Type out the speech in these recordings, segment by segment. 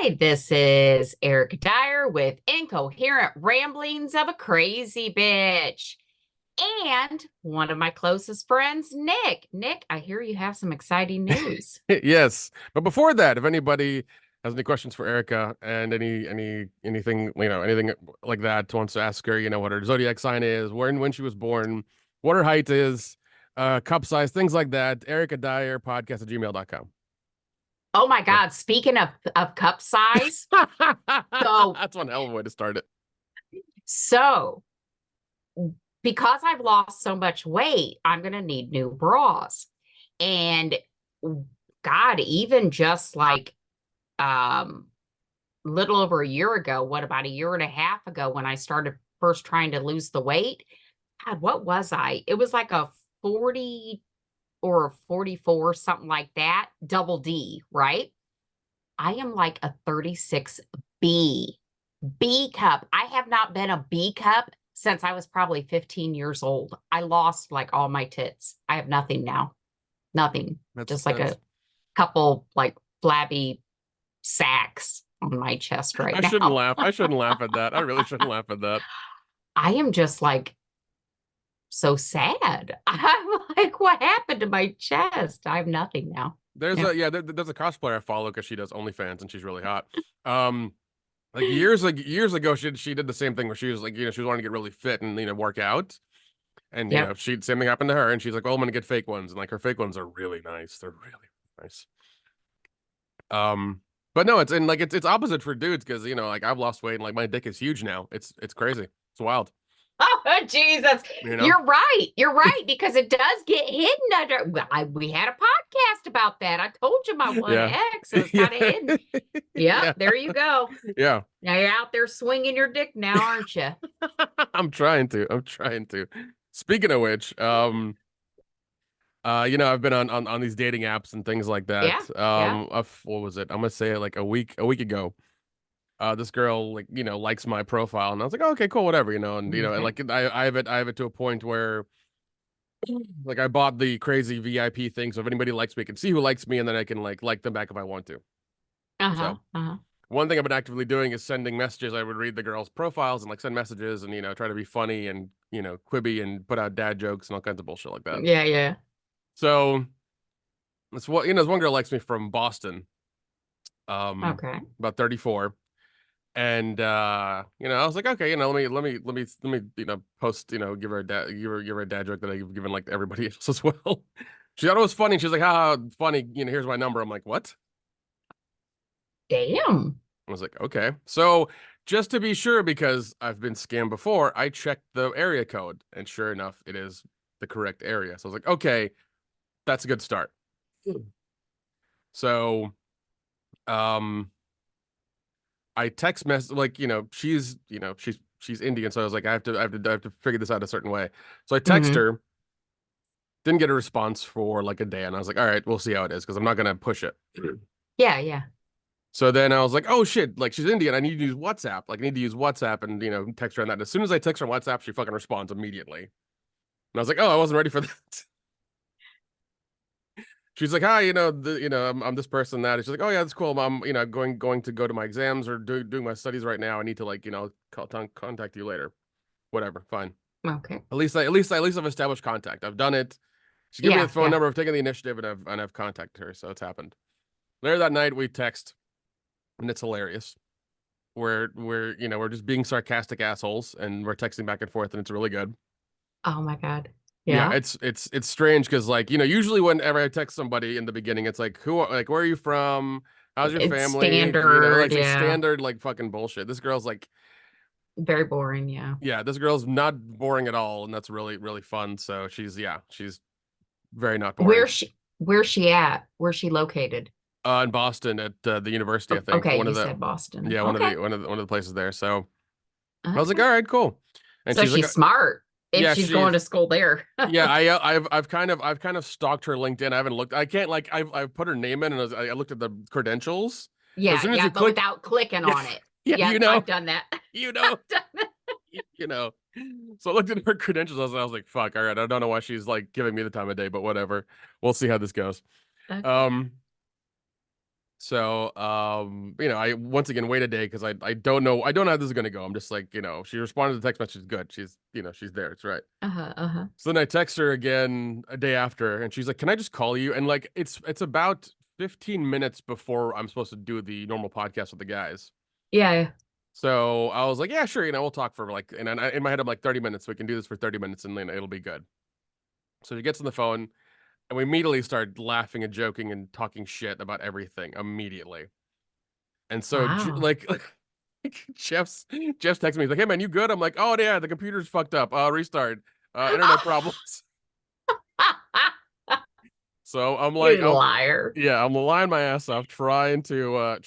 Hi, this is Erica Dyer with Incoherent Ramblings of a Crazy Bitch. And one of my closest friends, Nick. Nick, I hear you have some exciting news. Yes. But before that, if anybody has any questions for Erica and anything, anything like that, wants to ask her, what her zodiac sign is, when she was born, what her height is, cup size, things like that, Erica Dyer podcast at gmail.com. Oh my So. God, speaking of cup size, so That's one hell of a way to start it. so because I've lost so much weight, I'm gonna need new bras. And God, even just like little over a year ago, what about a year and a half ago when I started first trying to lose the weight? God, what was I? It was like a 40 or a 44, something like that, double D, right? I am like a 36B, B cup. I have not been a B cup since I was probably 15 years old. I lost like all my tits. I have nothing now. Nothing. That's Just like that's a couple like flabby sacks on my chest right I shouldn't now. laugh. I shouldn't laugh at that. I really shouldn't laugh at that. I am just like so sad. I'm like, what happened to my chest? I have nothing now. There's Yeah. there's a cosplayer I follow because she does OnlyFans and she's really hot. Like years ago, she did the same thing where she was like, she was wanting to get really fit and work out, and Yep. she same thing happened to her, and she's like, well, I'm gonna get fake ones, and like her fake ones are really nice. They're really nice. Um, but no, it's opposite for dudes because like I've lost weight and like my dick is huge now. It's crazy. It's wild. Oh, Jesus. You know. You're right. You're right. Because it does get hidden under. We had a podcast about that. I told you my one Yeah. ex. It was Yeah. kind of hidden. Yep. Yeah. There you go. Yeah. Now you're out there swinging your dick now, aren't you? I'm trying to. I'm trying to. Speaking of which, I've been on these dating apps and things like that. Yeah. Yeah. What was it? I'm gonna say it like a week ago. This girl like likes my profile, and I was like, oh, okay, cool, whatever, and Okay. like I have it to a point where like I bought the crazy VIP thing, so if anybody likes me, I can see who likes me, and then I can like them back if I want to. Uh-huh. So Uh-huh. one thing I've been actively doing is sending messages. I would read the girls' profiles and like send messages and try to be funny and quibby and put out dad jokes and all kinds of bullshit like that. Yeah. Yeah. So it's what this one girl likes me from Boston, Okay. about 34. And I was like, okay, let me post, give her a dad joke that I've given like everybody else as well. She thought it was funny. She's like, "Ha, funny, here's my number." I'm like, "What?" Damn. I was like, "Okay." So just to be sure, because I've been scammed before, I checked the area code, and sure enough, it is the correct area. So I was like, "Okay, that's a good start." So, um, I text message like she's Indian, so I was like I have to figure this out a certain way. So I text Mm-hmm. her, didn't get a response for like a day, and I was like, all right, we'll see how it is because I'm not gonna push it. Yeah. Yeah. So then I was like, oh shit, like she's Indian, I need to use WhatsApp. Like I need to use WhatsApp and text her on that. As soon as I text her on WhatsApp, she fucking responds immediately, and I was like, oh, I wasn't ready for that. She's like, hi, I'm this person that. She's like, oh yeah, that's cool. I'm going to go to my exams or doing my studies right now. I need to like contact you later. Whatever, fine. Okay. At least I've established contact. I've done it. She gave me the Yeah. phone Yeah. number. I've taken the initiative and I've contacted her. So it's happened. Later that night we text, and it's hilarious. We're just being sarcastic assholes, and we're texting back and forth, and it's really good. Oh my God. Yeah, Yeah. it's strange because like usually whenever I text somebody in the beginning, it's like where are you from? How's your It's family? standard. Like Yeah. standard like fucking bullshit. This girl's like, Very boring. Yeah. yeah, this girl's not boring at all, and that's really really fun. So she's very not boring. Where's she at? Where's she located? In Boston at the university, I think Okay, one you of the said Boston. yeah Okay. one of the places there. So I was like, Okay. all right, cool. And So she's like, she's smart if yeah, she's going she's to school there. yeah. I've kind of stalked her LinkedIn. I haven't looked. I can't like I've put her name in and I looked at the credentials. So as Yeah, soon as yeah, you but click, without clicking yeah, on it. yeah, Yep, I've done that. you I've know, done that. you know. So I looked at her credentials. I was like, fuck. All right, I don't know why she's like giving me the time of day, but whatever. We'll see how this goes. Okay. Um. So, I once again wait a day because I don't know how this is gonna go. I'm just like, she responded to the text message, good. She's there. It's right. Uh-huh, uh-huh. So then I text her again a day after, and she's like, "Can I just call you?" And like, it's about 15 minutes before I'm supposed to do the normal podcast with the guys. Yeah. So I was like, "Yeah, sure." We'll talk for like, and in my head I'm like 30 minutes. So we can do this for 30 minutes, and then it'll be good. So she gets on the phone, and we immediately start laughing and joking and talking shit about everything immediately. And so, Wow. like Jeff's texting me. He's like, "Hey man, you good?" I'm like, "Oh yeah, the computer's fucked up. Restart. Internet problems." So I'm like, You liar. yeah, I'm lying my ass off trying to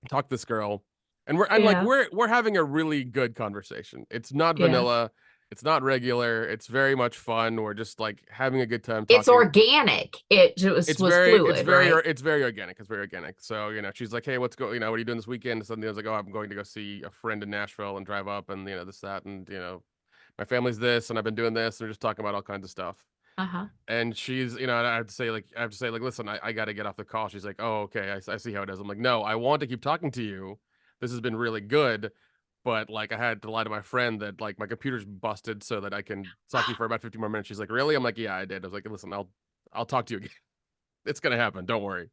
talk to this girl, and Yeah, we're having a really good conversation. It's not yeah. vanilla, it's not regular, it's very much fun. We're just like having a good time It's talking. organic. It just It's was very it's fluid, very right? it's very organic. It's very organic. So, she's like, "Hey, what are you doing this weekend?" Suddenly I was like, "Oh, I'm going to go see a friend in Nashville and drive up and this, that, and my family's this and I've been doing this." And we're just talking about all kinds of stuff. Uh-huh. And she's, and I have to say, listen, I got to get off the call. She's like, "Oh, okay. I see how it is." I'm like, "No, I want to keep talking to you. This has been really good. But like, I had to lie to my friend that like my computer's busted so that I can talk to you for about 50 more minutes." She's like, "Really?" I'm like, "Yeah, I did." I was like, "Listen, I'll talk to you again. It's going to happen. Don't worry."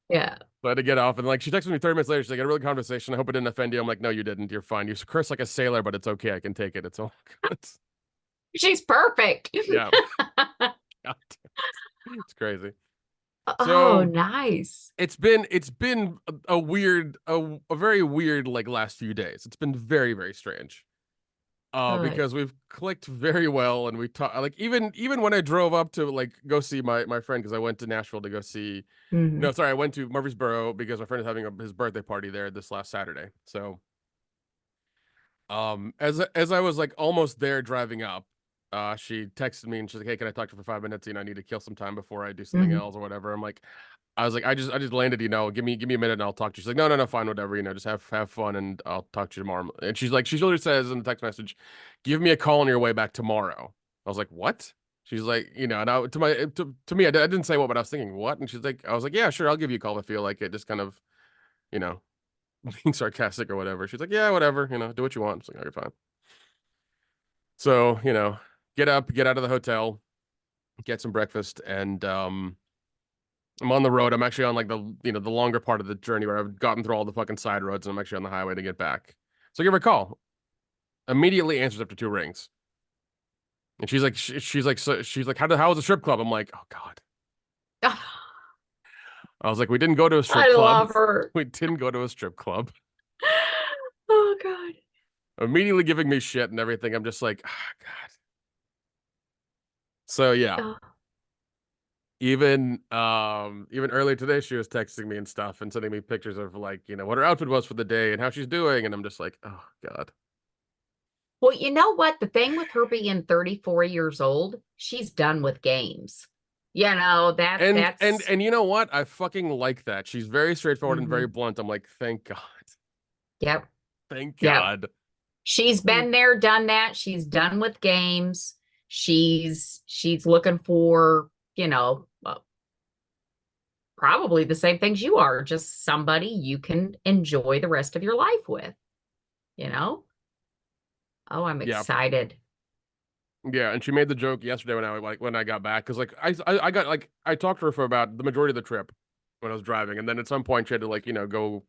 Yeah. So I had to get off. And like, she texted me 30 minutes later. She's like, "I had a really good conversation. I hope it didn't offend you." I'm like, "No, you didn't. You're fine. You curse like a sailor, but it's okay. I can take it. It's all good." She's perfect. Yeah. It's crazy. Oh, So nice. it's been a very weird like last few days. It's been very, very strange. Good. Because we've clicked very well, and we talk like, even when I drove up to like go see my friend, because I went to Nashville to go see, Hmm. no, sorry, I went to Murfreesboro because my friend is having his birthday party there this last Saturday. So as I was like almost there driving up, she texted me and she's like, "Hey, can I talk to you for 5 minutes? I need to kill some time before I do something Hmm. else or whatever." I was like, I just landed, give me a minute and I'll talk to you. She's like, "No, no, no, fine, whatever, just have fun and I'll talk to you tomorrow." And she's like, she literally says in the text message, "Give me a call on your way back tomorrow." I was like, "What?" She's like, and to me, I didn't say what, but I was thinking, "What?" And she's like, I was like, "Yeah, sure, I'll give you a call if I feel like it." Just kind of, you know, being sarcastic or whatever. She's like, "Yeah, whatever, do what you want." I was like, "Okay, fine." So, get up, get out of the hotel, get some breakfast, and I'm on the road. I'm actually on like the longer part of the journey where I've gotten through all the fucking side roads and I'm actually on the highway to get back. So I give her a call. Immediately answers after two rings. And she's like, how was the strip club? I'm like, "Oh God." I was like, "We didn't go to a strip I club. love her. We didn't go to a strip club." Oh God. Immediately giving me shit and everything. I'm just like, "Ah, God." So yeah. Oh, Even earlier today she was texting me and stuff and sending me pictures of like, what her outfit was for the day and how she's doing. And I'm just like, "Oh God." well, you know what? The thing with her being 34 years old, she's done with games. And That's you know what? I fucking like that. She's very straightforward and very hmm. blunt. I'm like, "Thank God." Yep. Thank Yep. God. She's been there, done that. She's done with games. She's looking for, probably the same things you are, just somebody you can enjoy the rest of your life with, you know? Oh, I'm Yeah. excited. Yeah, and she made the joke yesterday when I got back, because like I got like, I talked to her for about the majority of the trip when I was driving, and then at some point she had to like, go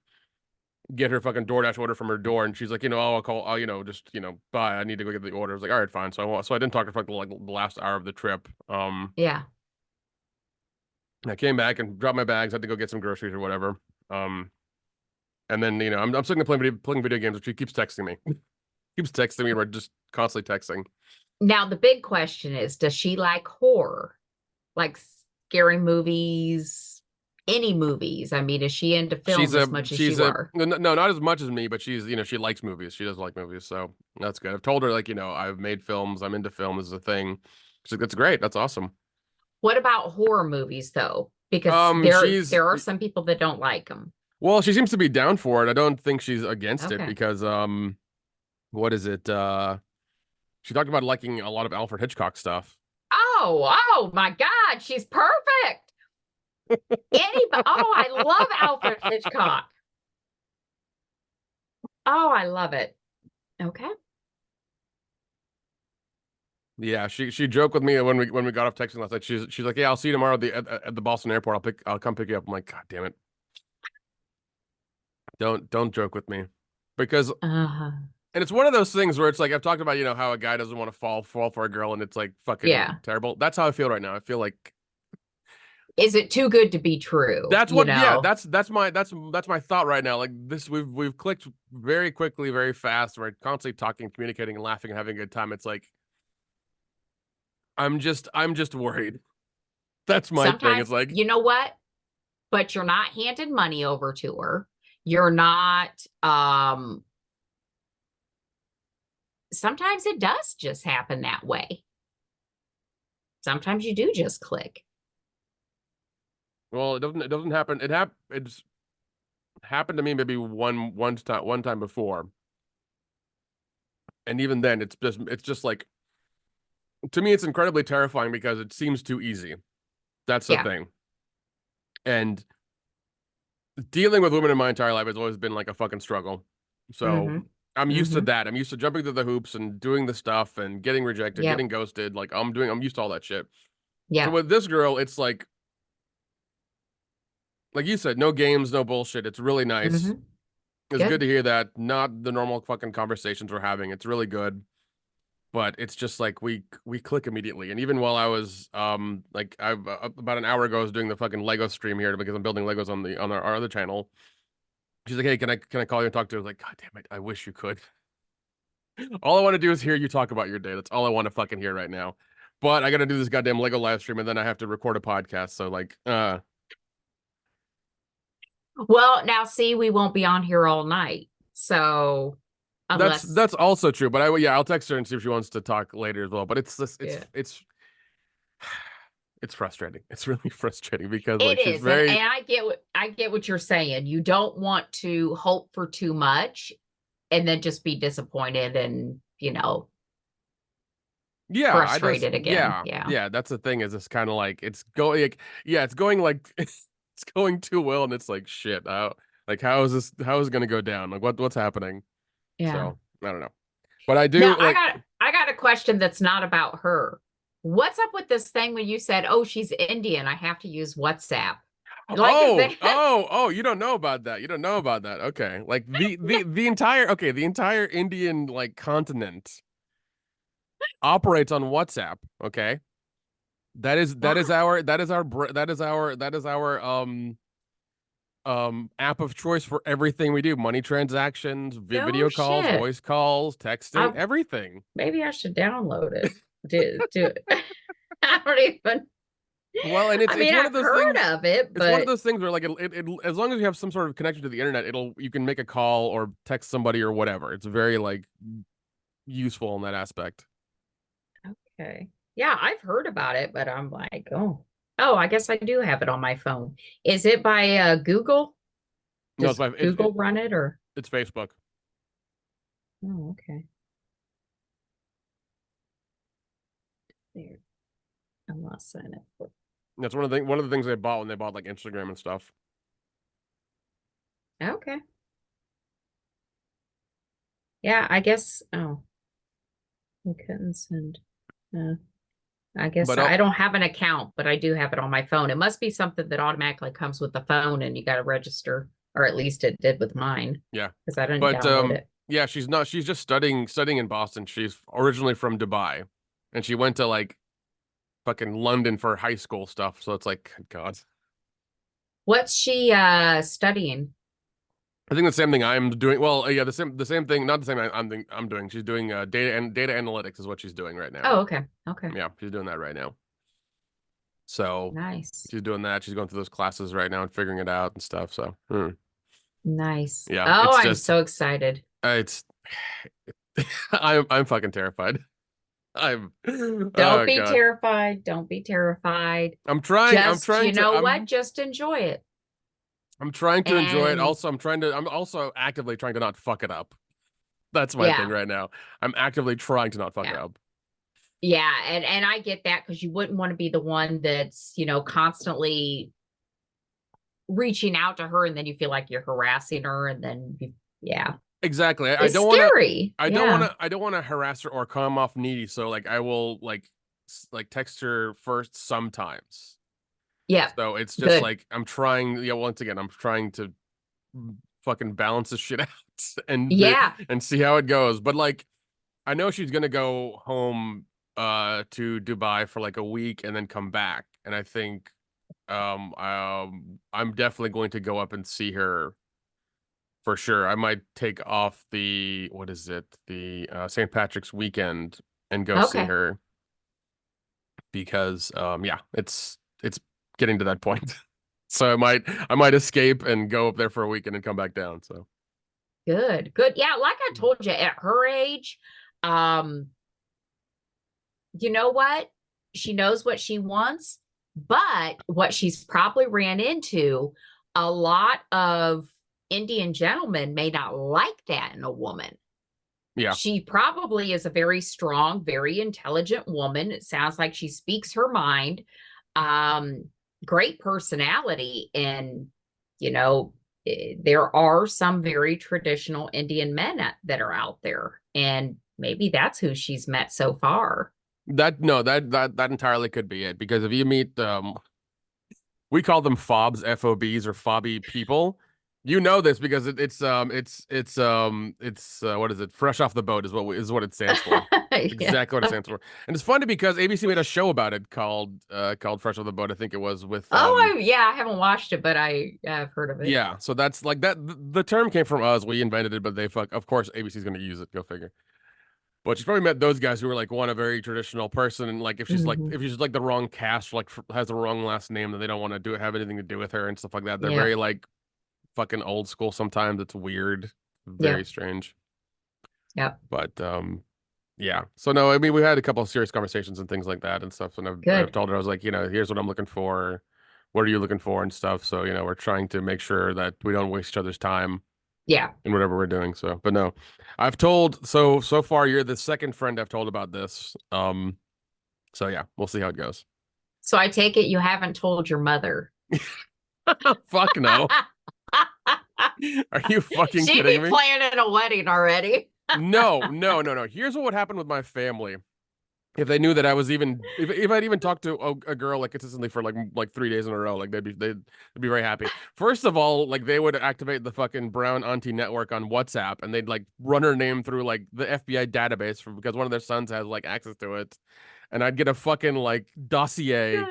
get her fucking DoorDash order from her door, and she's like, "Oh, I'll call, just, bye, I need to go get the order." I was like, "All right, fine." So I didn't talk to her for like the last hour of the trip. Yeah. I came back and dropped my bags, had to go get some groceries or whatever. Um, and then I'm sitting there playing video games, and she keeps texting me, keeps texting me, and we're just constantly texting. Now, the big question is, does she like horror? Like scary movies, any movies? I mean, is she into film as much as you are? No, no, not as much as me, but she likes movies. She does like movies, so that's good. I've told her like, I've made films. I'm into film as a thing. She's like, "That's great. That's awesome." What about horror movies though? Because there She's there are some people that don't like them. well, she seems to be down for it. I don't think she's against it Okay. because what is it? She talked about liking a lot of Alfred Hitchcock stuff. Oh, oh my God, she's perfect. Anybody? Oh, I love Alfred Hitchcock. Oh, I love it. Okay. Yeah, she joked with me when we got off texting last night. She's like, yeah, I'll see you tomorrow at the Boston airport. I'll come pick you up. I'm like, God damn it, don't joke with me, because Uh-huh. and it's one of those things where it's like I've talked about, how a guy doesn't want to fall for a girl and it's like fucking Yeah. terrible. That's how I feel right now. I feel like Is it too good to be true? that's what yeah, that's my thought right now. Like this we've clicked very quickly, very fast. We're constantly talking, communicating, and laughing and having a good time. It's like I'm just worried. That's my thing. Sometimes, It's like, you know what? But you're not handing money over to her. You're not, sometimes it does just happen that way. Sometimes you do just click. well, it doesn't happen. It's happened to me maybe one time before. And even then it's just like, to me it's incredibly terrifying because it seems too easy. That's the Yeah. thing. And dealing with women in my entire life has always been like a fucking struggle. So Mm-hmm. I'm used to Mm-hmm. that. I'm used to jumping through the hoops and doing the stuff and getting rejected, Yep. getting ghosted. Like I'm used to all that shit. So Yep. with this girl, it's like you said, no games, no bullshit. It's really nice. Mm-hmm. It's good Good. to hear that. Not the normal fucking conversations we're having. It's really good. But it's just like we click immediately. And even while I was like I've about an hour ago I was doing the fucking Lego stream here because I'm building Legos on our other channel. She's like, hey, can I call you and talk to you? I was like, God damn it, I wish you could. All I want to do is hear you talk about your day. That's all I want to fucking hear right now. But I gotta do this goddamn Lego live stream and then I have to record a podcast. So like, Well, now see, we won't be on here all night. So unless, that's also true. But I'll text her and see if she wants to talk later as well. But it's just yeah, it's frustrating. It's really frustrating because it like she's is. And very I get what you're saying. You don't want to hope for too much and then just be disappointed and, frustrated again. Yeah. yeah, that's the thing is it's kind of like it's going like yeah, it's going like it's going too well and it's like shit. How is it gonna go down? Like what's happening? Yeah. So I don't know. But I Now do like I got a question that's not about her. What's up with this thing when you said, "Oh, she's Indian, I have to use WhatsApp." Like, is that you don't know about that. You don't know about that. Okay. Like the entire Indian like continent operates on WhatsApp, okay? That is why? our app of choice for everything we do. Money transactions, No video calls, shit. voice calls, texting, I everything. maybe I should download it. Do it. I don't even. Well, and I it's mean, one of I've those heard things. of it, It's one of but those things where like as long as you have some sort of connection to the internet, you can make a call or text somebody or whatever. It's very like useful in that aspect. okay. Yeah, I've heard about it, but I'm like, oh, I guess I do have it on my phone. Is it by Google? No, Does Google run it or? it's Facebook. Oh, okay. There. I'm not signing up for. That's one of the things they bought when they bought like Instagram and stuff. Okay. Yeah, I guess. Oh, I couldn't send. Uh, I guess But I don't have an account, but I do have it on my phone. It must be something that automatically comes with the phone and you got to register, or at least it did with mine yeah, because I didn't but download it. yeah, she's just studying in Boston. She's originally from Dubai, and she went to like fucking London for high school stuff. So it's like, God, What's she studying? I think the same thing I'm doing. Well, yeah, the same thing, not the same I'm doing. She's doing data analytics is what she's doing right now. Oh, okay. Okay. Yeah, she's doing that right now. So Nice. she's doing that. She's going through those classes right now and figuring it out and stuff. So Nice. yeah, Oh, it's I'm just so excited. it's I'm fucking terrified. I'm Don't oh be God. terrified. Don't be terrified. I'm Just, trying you to know what? Just enjoy it. I'm trying to enjoy it. And Also, I'm also actively trying to not fuck it up. That's my thing yeah, right now. I'm actively trying to not fuck it yeah. up. Yeah, and I get that because you wouldn't want to be the one that's, constantly reaching out to her and then you feel like you're harassing her and then yeah. Exactly. I It's don't want to. scary. Yeah. I don't want to harass her or come off needy. So like I will like text her first sometimes. Yeah. So it's just Good. like I'm trying. Yeah, once again, I'm trying to fucking balance this shit out Yeah. and see how it goes. But like I know she's gonna go home to Dubai for like a week and then come back. And I think I'm definitely going to go up and see her for sure. I might take off the what is it? The St. Patrick's weekend and go see Okay. her because yeah, it's getting to that point. So I might escape and go up there for a weekend and come back down. So Good. Good. Yeah, like I told you, at her age, um, you know what? She knows what she wants, but what she's probably ran into, a lot of Indian gentlemen may not like that in a woman. yeah, She probably is a very strong, very intelligent woman. It sounds like she speaks her mind. Um, Great personality. And, you know, there are some very traditional Indian men that are out there. And maybe that's who she's met so far. that no that entirely could be it because if you meet we call them fobs, FOBs, or fobby people. You know this because it's what is it? Fresh off the boat is what it stands for. It's Yeah. exactly what it stands for. And it's funny because ABC made a show about it called Fresh off the Boat. I think it was with Oh, yeah, I haven't watched it, but I've heard of it. yeah. So that's like that. The term came from us. We invented it, but they fuck. Of course, ABC's going to use it. Go figure. But she's probably met those guys who are like want a very traditional person, and like Mhm. if she's like the wrong caste, like has the wrong last name, then they don't want to do it, have anything to do with her and stuff like that. They're Yep. very like fucking old school. Sometimes it's weird, very Yep. strange. Yep. But yeah. So no, I mean we had a couple of serious conversations and things like that and stuff. And I've Good. told her I was like, here's what I'm looking for. What are you looking for and stuff. So we're trying to make sure that we don't waste each other's time Yeah. in whatever we're doing. So, but no, I've told so far you're the second friend I've told about this. So yeah, we'll see how it goes. So I take it you haven't told your mother. Fuck no. Are you fucking She'd be kidding me? planning a wedding already. No, no, no, no. Here's what would happen with my family. If they knew that I was even if I'd even talked to a girl like consistently for like 3 days in a row, like they'd be very happy. First of all, like they would activate the fucking Brown Auntie network on WhatsApp and they'd like run her name through like the FBI database because one of their sons has like access to it. And I'd get a fucking like dossier,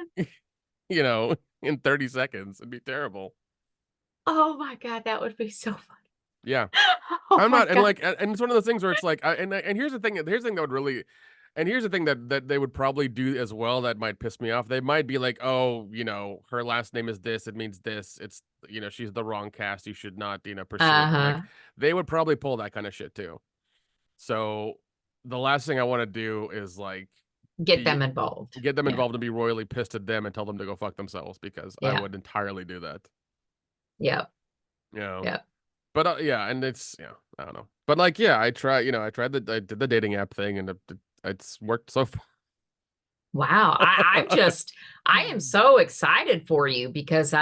in 30 seconds. It'd be terrible. Oh my God, that would be so funny. Yeah. Oh I'm my not, and God. like, and it's one of those things where it's like, and here's the thing that would really, and here's the thing that they would probably do as well that might piss me off. They might be like, oh, her last name is this, it means this. It's, she's the wrong cast. You should not, pursue it. Like, Uh-huh. they would probably pull that kind of shit too. So the last thing I want to do is like Get be them involved. get them Yeah. involved and be royally pissed at them and tell them to go fuck themselves because I Yeah. would entirely do that. Yep. You know. Yep. But yeah, and it's I don't know. But like yeah, I did the dating app thing and it's worked so far. Wow. I am so excited for you because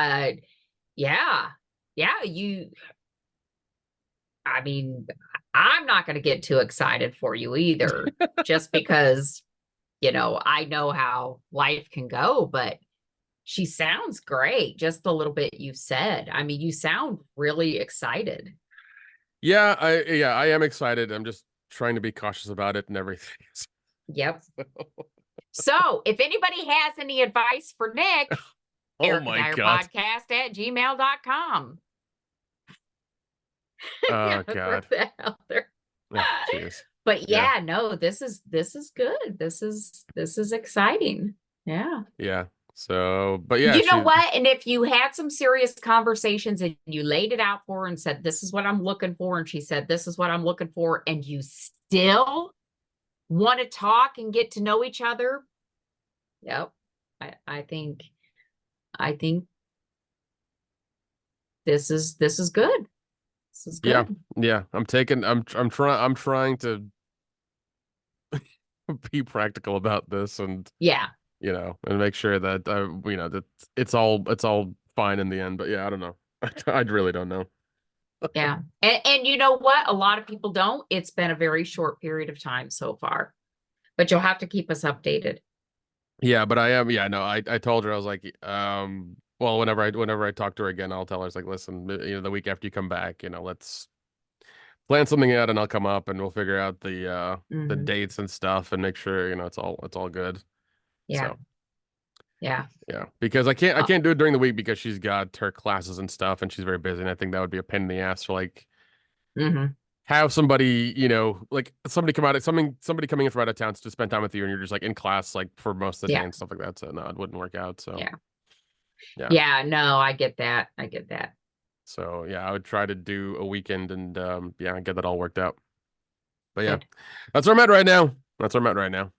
yeah. Yeah, I mean, I'm not going to get too excited for you either, just because, I know how life can go, but she sounds great. Just the little bit you said. I mean, you sound really excited. Yeah, I am excited. I'm just trying to be cautious about it and everything. Yep. So if anybody has any advice for Nick, Oh my God. ericadyerpodcast@gmail.com. Oh Yeah, throw God. that out there. Oh, jeez. But Yeah. yeah, no, this is good. This is exciting. Yeah. Yeah. So, but yeah, You know she what? And if you had some serious conversations and you laid it out for her and said, this is what I'm looking for, and she said, this is what I'm looking for, and you still want to talk and get to know each other, yep. I think this is good. This is yeah, good. yeah. I'm trying to be practical about this and Yeah. and make sure that that it's all fine in the end. But yeah, I don't know. I really don't know. Yeah. And you know what? A lot of people don't. It's been a very short period of time so far, but you'll have to keep us updated. Yeah, but I am. Yeah, no, I told her I was like, well, whenever I talk to her again, I'll tell her it's like, listen, the week after you come back, let's plan something out, and I'll come up, and we'll figure out the Hmm. dates and stuff, and make sure it's all good. Yeah. So Yeah. yeah, because I can't I Uh, can't do it during the week because she's got her classes and stuff, and she's very busy, and I think that would be a pain in the ass for like hmm. have somebody, like somebody coming in from out of town to spend time with you, and you're just like in class like for most of the day Yeah. and stuff like that. So no, it wouldn't work out. So Yeah. yeah. Yeah. No, I get that. I get that. So yeah, I would try to do a weekend and yeah, get that all worked out. But yeah, Good. that's where I'm at right now. That's where I'm at right now.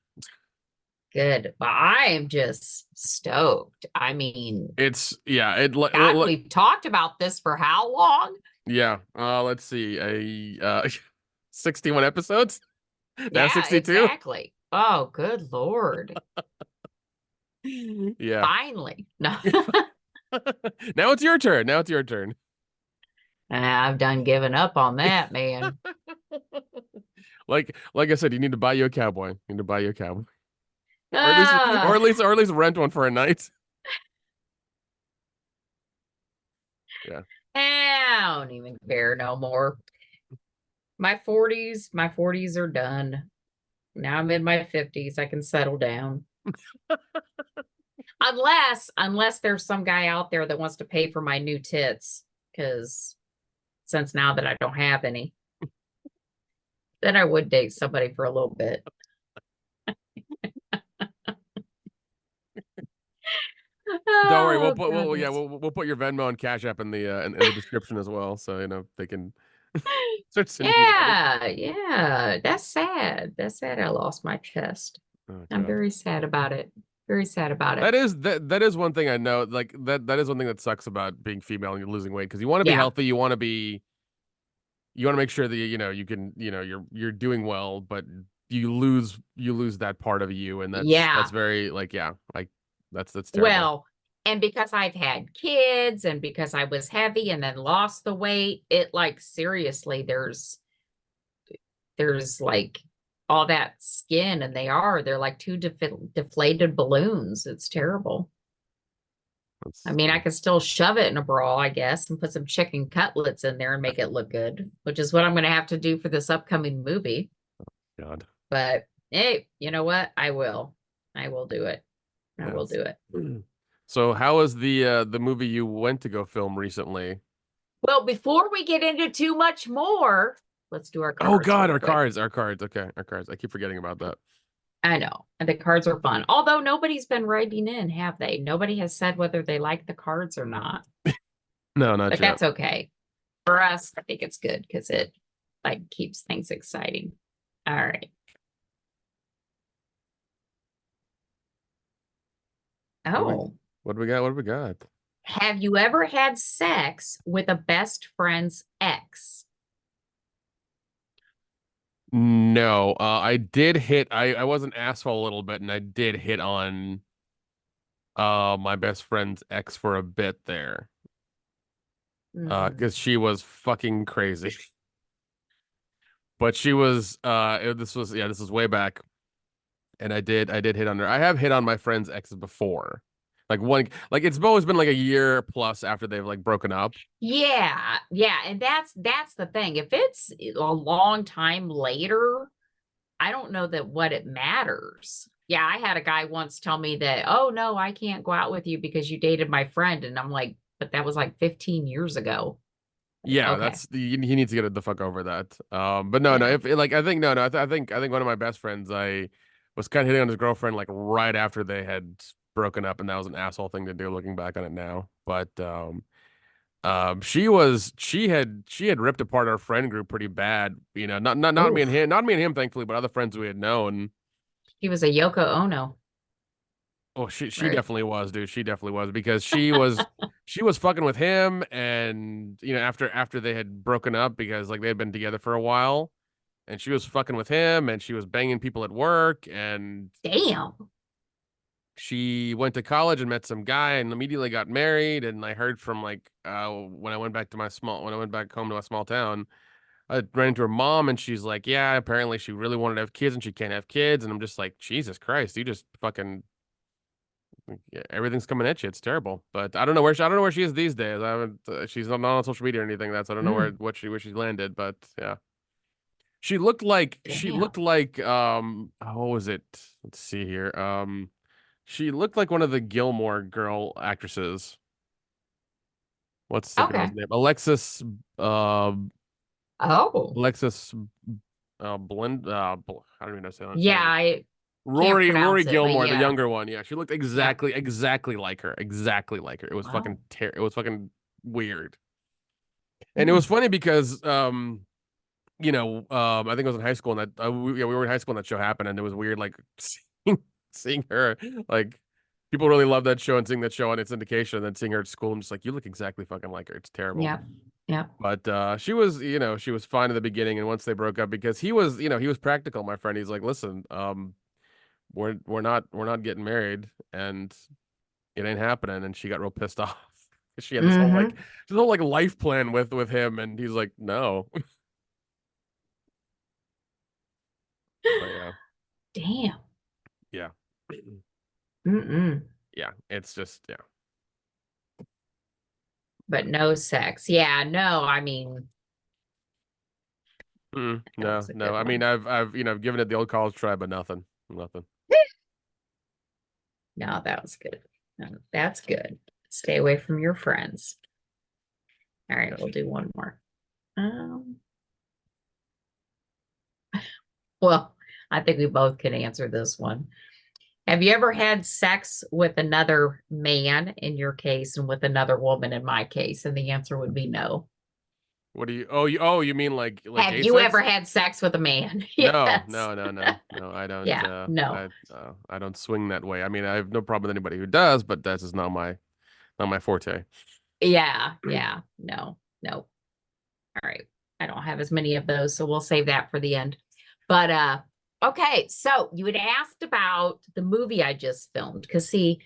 Good. But I am just stoked. I mean, It's yeah, God, we've talked about this for how long? yeah. Let's see, a 61 episodes. Now Yeah, 62. exactly. Oh, good Lord. Yeah. Finally. No. Now it's your turn. Now it's your turn. I've done given up on that, man. Like I said, you need to buy you a cowboy. You need to buy you a cowboy, or at least or Ah, at least or at least rent one for a night. Yeah. I don't even care no more. My 40s are done. Now I'm in my 50s. I can settle down. Unless there's some guy out there that wants to pay for my new tits, because since now that I don't have any, then I would date somebody for a little bit. Don't worry, Oh, yeah, goodness. we'll put your Venmo and Cash App in the description as well, so they can start sending you money. Yeah, yeah. That's sad. That's sad I lost my chest. Oh I'm God. very sad about it. Very sad about it. That is one thing I know. Like that is one thing that sucks about being female and you're losing weight because you want to be Yeah. healthy, you want to make sure that you can you're doing well, but you lose that part of you, and that's Yeah. very like yeah, like that's terrible. Well, and because I've had kids and because I was heavy and then lost the weight, it like seriously, there's like all that skin and they're like two deflated balloons. It's terrible. I That's mean, I could still shove it in a bra, I guess, and put some chicken cutlets in there and make it look good, which is what I'm going to have to do for this upcoming movie. God. But hey, you know what? I will. I will do it. I will Yes. do it. So how was the movie you went to go film recently? Well, before we get into too much more, let's do our Oh cards God, real our quick. cards, our cards. Okay, our cards. I keep forgetting about that. I know. And the cards are fun. Although nobody's been writing in, have they? Nobody has said whether they like the cards or not. No, not But yet. that's okay. For us, I think it's good because it like keeps things exciting. All right. What do we Oh, what do we got? What do we got? have you ever had sex with a best friend's ex? No, I did hit. I was an asshole a little bit, and I did hit on my best friend's ex for a bit there. Hmm. Because she was fucking crazy. But she was this was way back, and I did hit on her. I have hit on my friend's exes before. Like it's always been like a year plus after they've like broken up. Yeah, yeah, and that's the thing. If it's a long time later, I don't know that what it matters. Yeah, I had a guy once tell me that, "Oh no, I can't go out with you because you dated my friend." And I'm like, "But that was like 15 years ago." Like, Yeah, okay. that's he needs to get the fuck over that. But no, no, Yeah. if like I think no, no, I think one of my best friends, I was kind of hitting on his girlfriend like right after they had broken up, and that was an asshole thing to do looking back on it now. But she had ripped apart our friend group pretty bad. Not me and Oof. him, not me and him, thankfully, but other friends we had known. He was a Yoko Ono, Oh, she right? definitely was, dude. She definitely was because she was fucking with him, and after they had broken up because like they had been together for a while, and she was fucking with him, and she was banging people at work, and Damn. she went to college and met some guy and immediately got married. And I heard from like when I went back home to my small town, I ran into her mom and she's like, yeah, apparently she really wanted to have kids and she can't have kids. And I'm just like, Jesus Christ, you just fucking yeah, everything's coming at you. It's terrible. But I don't know where she is these days. I haven't she's not on social media or anything. That's I don't know Mm, where she landed, but yeah. She damn. looked like what was it? Let's see here. She looked like one of the Gilmore Girl actresses. What's the girl's Okay. name? Uh Oh, Alexis Blend I don't even know how to say that. yeah. I can't Rory pronounce it, but Gilmore, the yeah. younger one. Yeah, she looked Yep. exactly like her. Exactly like her. Wow. It was fucking weird. And it was Mm, funny because I think it was in high school and we were in high school and that show happened and it was weird like seeing her like people really love that show and seeing that show on its syndication and then seeing her at school and just like you look exactly fucking like her. It's terrible. yep. Yep. But she was fine in the beginning and once they broke up because he was practical, my friend. He's like, "Listen, we're not getting married and it ain't happening." And she got real pissed off. She had Mm-hmm. this whole like life plan with him and he's like, "No." But yeah. Damn. Yeah. Mm-mm. Yeah, it's just yeah. But no sex. Yeah, no, I mean, that No, was a no. good I mean, one. I've given it the old college try, but nothing. No, that was good. No, that's good. Stay away from your friends. All right, Yeah. we'll do one more. Um, well, I think we both can answer this one. Have you ever had sex with another man in your case and with another woman in my case? And the answer would be no. What do you? You mean like Have gay you ever sex? had sex with a man? No, Yes. no. I don't. Yeah, no. I don't swing that way. I mean, I have no problem with anybody who does, but that's just not my forte. Yeah, yeah, no, no. All right. I don't have as many of those, so we'll save that for the end. But okay, so you had asked about the movie I just filmed because see,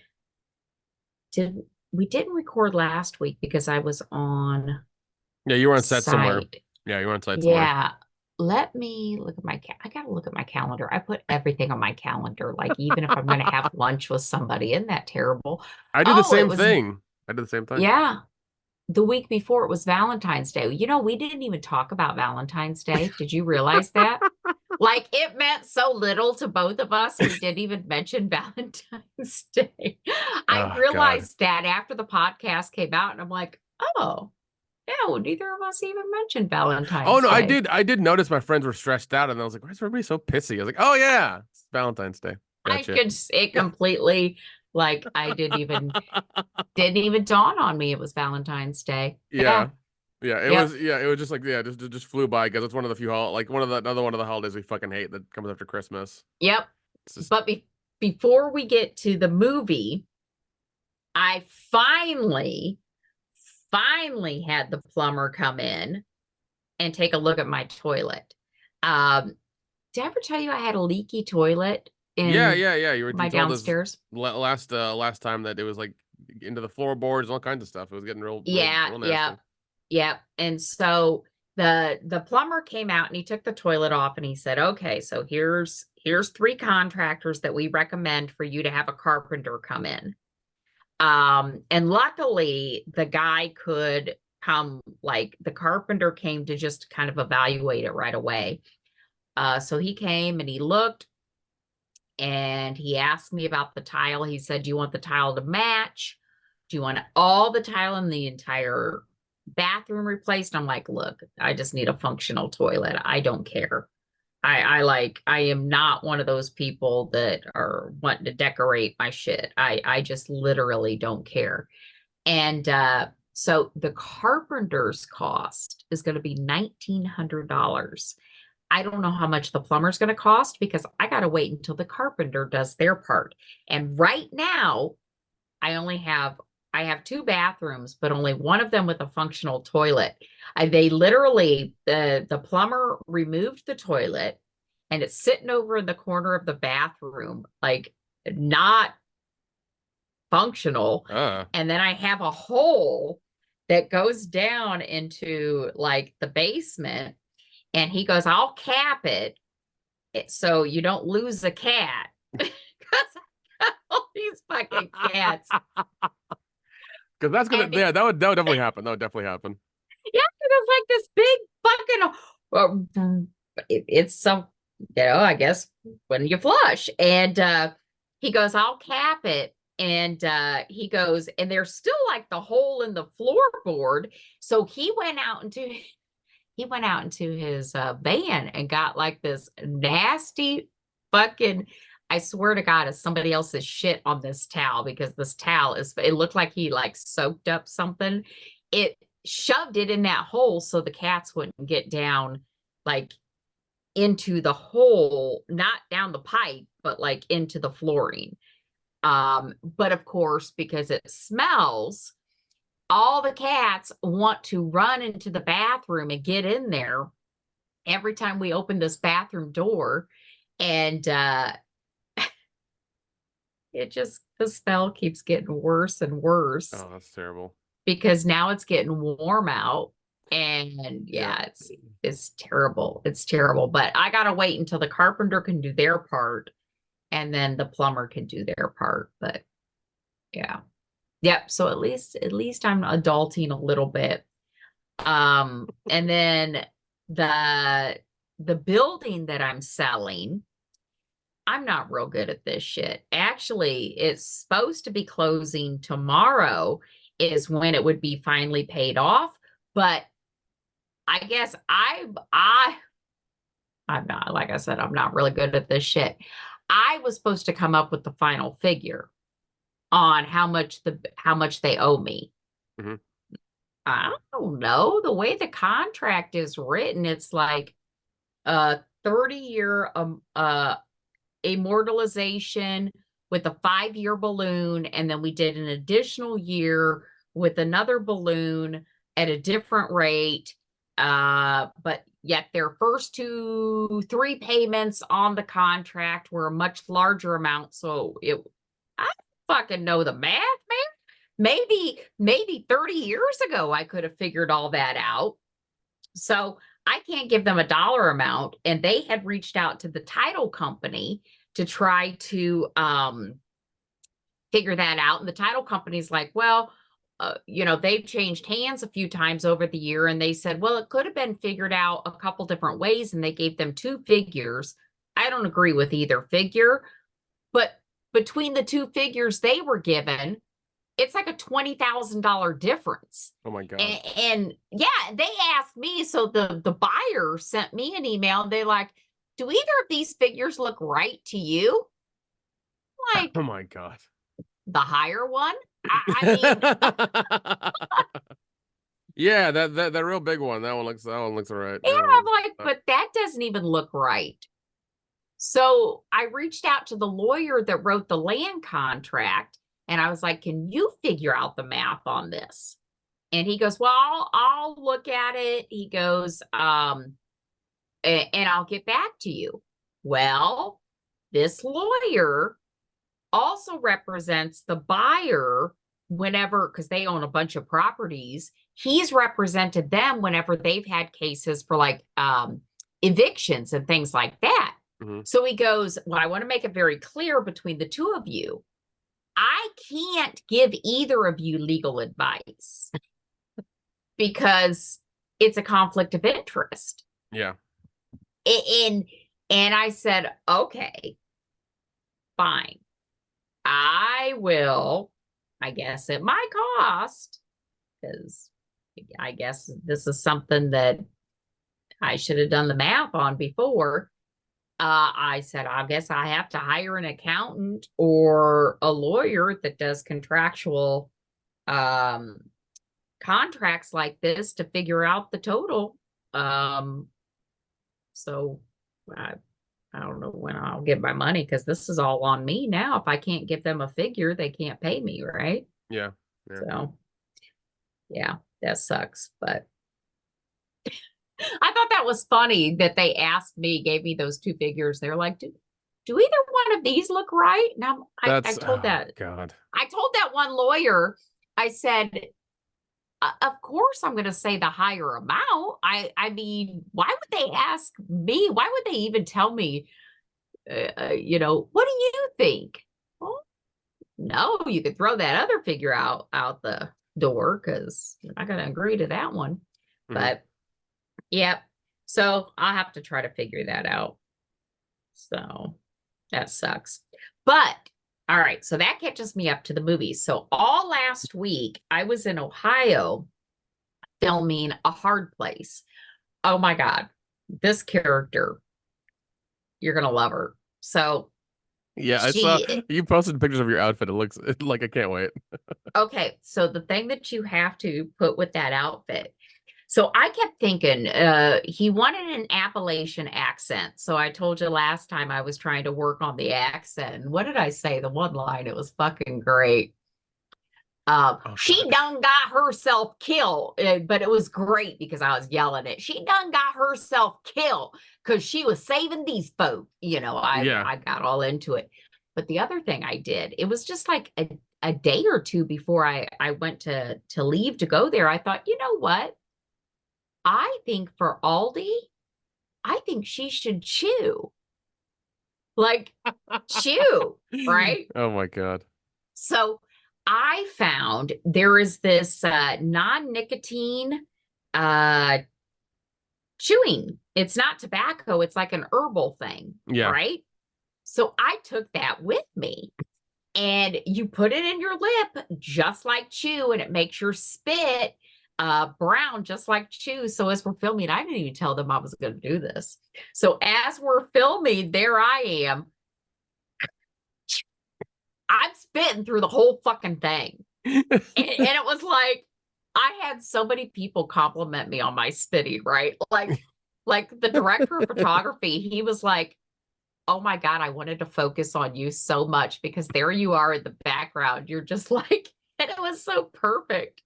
did we didn't record last week because I was on Yeah, you were on set somewhere. site. Yeah, you were on site somewhere. Yeah. Let me look at I gotta look at my calendar. I put everything on my calendar, like even if I'm gonna have lunch with somebody. Isn't that terrible? I did the Oh, it same was thing. I did the same thing. yeah. The week before it was Valentine's Day. You know, we didn't even talk about Valentine's Day. Did you realize that? Like it meant so little to both of us. We didn't even mention Valentine's Day. I Oh God. realized that after the podcast came out, and I'm like, oh, no, neither of us even mentioned Oh Valentine's no, Day. I did notice my friends were stressed out, and I was like, "Why is everybody so pissy?" I was like, "Oh yeah, it's Valentine's Day." I Gotcha. could it completely like I didn't even dawn on me it was Valentine's Day. Yeah. Yeah, yeah. It Yep. was yeah, it was just like yeah, just flew by because it's one of the few like one of the another one of the holidays we fucking hate that comes after Christmas. Yep. It's just But before we get to the movie, I finally had the plumber come in and take a look at my toilet. Um, did I ever tell you I had a leaky toilet in yeah. You my told us downstairs? last time that it was like into the floorboards and all kinds of stuff. It was getting Yeah, real yeah, nasty. yeah. And so the plumber came out and he took the toilet off and he said, "Okay, so here's three contractors that we recommend for you to have a carpenter come in." And luckily the guy could come, like the carpenter came to just kind of evaluate it right away. So he came and he looked and he asked me about the tile. He said, "Do you want the tile to match? Do you want all the tile in the entire bathroom replaced?" I'm like, "Look, I just need a functional toilet. I don't care. I am not one of those people that are wanting to decorate my shit. I just literally don't care." And so the carpenter's cost is going to be $1,900. I don't know how much the plumber's going to cost because I got to wait until the carpenter does their part. And right now, I have two bathrooms, but only one of them with a functional toilet. They literally the plumber removed the toilet and it's sitting over in the corner of the bathroom, like not functional. Ah. And then I have a hole that goes down into like the basement. And he goes, I'll cap it so you don't lose a cat. Because I got all these fucking cats. Because that's gonna, And yeah, that would definitely happen. That would definitely happen. yeah, it's like this big fucking, it's some, I guess when you flush. And he goes, I'll cap it. And he goes, and there's still like the hole in the floorboard. So he went out into his van and got like this nasty fucking, I swear to God, it's somebody else's shit on this towel, because this towel it looked like he like soaked up something. It shoved it in that hole so the cats wouldn't get down like into the hole, not down the pipe, but like into the flooring. But of course, because it smells, all the cats want to run into the bathroom and get in there every time we open this bathroom door. And the smell keeps getting worse and worse Oh, that's terrible. because now it's getting warm out. And Yeah. yeah, it's terrible. It's terrible. But I gotta wait until the carpenter can do their part and then the plumber can do their part. But yeah. Yep. So at least I'm adulting a little bit. And then the building that I'm selling, I'm not real good at this shit. Actually, it's supposed to be closing tomorrow is when it would be finally paid off, but I guess I'm not, like I said, I'm not really good at this shit. I was supposed to come up with the final figure on how much they owe me. Mhm. I don't know. The way the contract is written, it's like a 30-year immortalization with a 5-year balloon, and then we did an additional year with another balloon at a different rate. But yet their first 3 payments on the contract were a much larger amount. So I don't fucking know the math, man. Maybe 30 years ago I could have figured all that out. So I can't give them a dollar amount. And they had reached out to the title company to try to figure that out. And the title company's like, well, they've changed hands a few times over the year. And they said, well, it could have been figured out a couple different ways. And they gave them 2 figures. I don't agree with either figure, but between the 2 figures they were given, it's like a $20,000 difference. Oh my God. And yeah, they asked me. So the buyer sent me an email. And they like, do either of these figures look right to you? Like, Oh my God. the higher one? I mean, Yeah, that real big one. That one looks all right. yeah, I'm like, but that doesn't even look right. So I reached out to the lawyer that wrote the land contract, and I was like, can you figure out the math on this? And he goes, well, I'll look at it. He goes, and I'll get back to you. Well, this lawyer also represents the buyer whenever, because they own a bunch of properties. He's represented them whenever they've had cases for like evictions and things like that. Mm-hmm. So he goes, well, I want to make it very clear between the two of you. I can't give either of you legal advice because it's a conflict of interest. Yeah. And I said, okay, fine. I will, I guess at my cost, because I guess this is something that I should have done the math on before. I said, I guess I have to hire an accountant or a lawyer that does contractual contracts like this to figure out the total. So I don't know when I'll get my money, because this is all on me now. If I can't give them a figure, they can't pay me, right? Yeah. So yeah, that sucks. But I thought that was funny that they asked me, gave me those 2 figures. They're like, do either one of these look right? Now I That's told oh that God. I told that one lawyer, I said, of course I'm going to say the higher amount. I mean, why would they ask me? Why would they even tell me, what do you think? Well, no, you could throw that other figure out the door because you're not going to agree to that one. Mhm. But yep. So I'll have to try to figure that out. So that sucks. But all right, so that catches me up to the movies. So all last week I was in Ohio filming A Hard Place. Oh my God, this character, you're gonna love her. So Yeah, I saw she you posted pictures of your outfit. It looks like I can't wait. okay, so the thing that you have to put with that outfit. So I kept thinking he wanted an Appalachian accent. So I told you last time I was trying to work on the accent. What did I say? The one line, it was fucking great. Oh She God. done got herself killed, but it was great because I was yelling it. She done got herself killed because she was saving these folk. Yeah. I got all into it. But the other thing I did, it was just like a day or two before I went to leave to go there. I thought, you know what? I think for Aldi, I think she should chew. Like chew, right? Oh my God. So I found there is this non-nicotine uh chewing. It's not tobacco, it's like an herbal thing, Yeah. right? So I took that with me and you put it in your lip just like chew, and it makes your spit brown just like chew. So as we're filming, I didn't even tell them I was going to do this. So as we're filming, there I am. I'm spitting through the whole fucking thing. And it was like, I had so many people compliment me on my spitting, right? Like the director of photography, he was like, oh my God, I wanted to focus on you so much because there you are in the background. You're just like, and it was so perfect.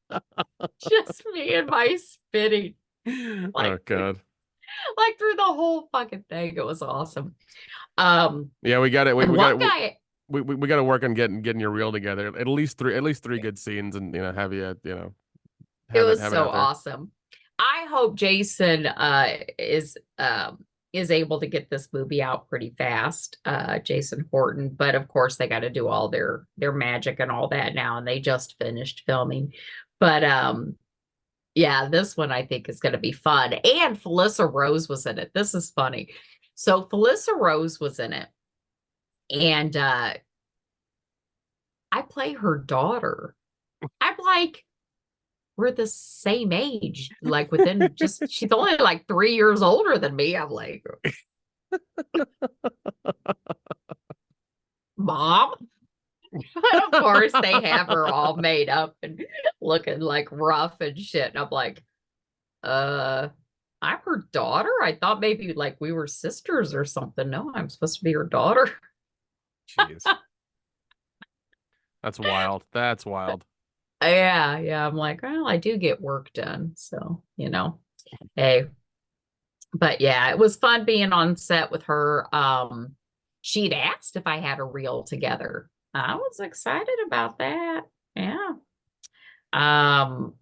Just me and my spitting. Oh Like, God. like through the whole fucking thing. It was awesome. Yeah, we got it. And We one got it. guy, We got to work on getting your reel together. At least three good scenes, and have you it was have it so out there. awesome. I hope Jason is able to get this movie out pretty fast, Jason Horton. But of course, they got to do all their magic and all that now, and they just finished filming. But yeah, this one I think is going to be fun. And Felissa Rose was in it. This is funny. So Felissa Rose was in it, and I play her daughter. I'm like, we're the same age, like within just, she's only like 3 years older than me. I'm like, Mom. And of course, they have her all made up and looking like rough and shit. And I'm like, uh, I'm her daughter. I thought maybe like we were sisters or something. No, I'm supposed to be her daughter. Jeez, that's wild. That's wild. Yeah, yeah. I'm like, well, I do get work done. So, hey, but yeah, it was fun being on set with her. She'd asked if I had a reel together. I was excited about that. Yeah. Um,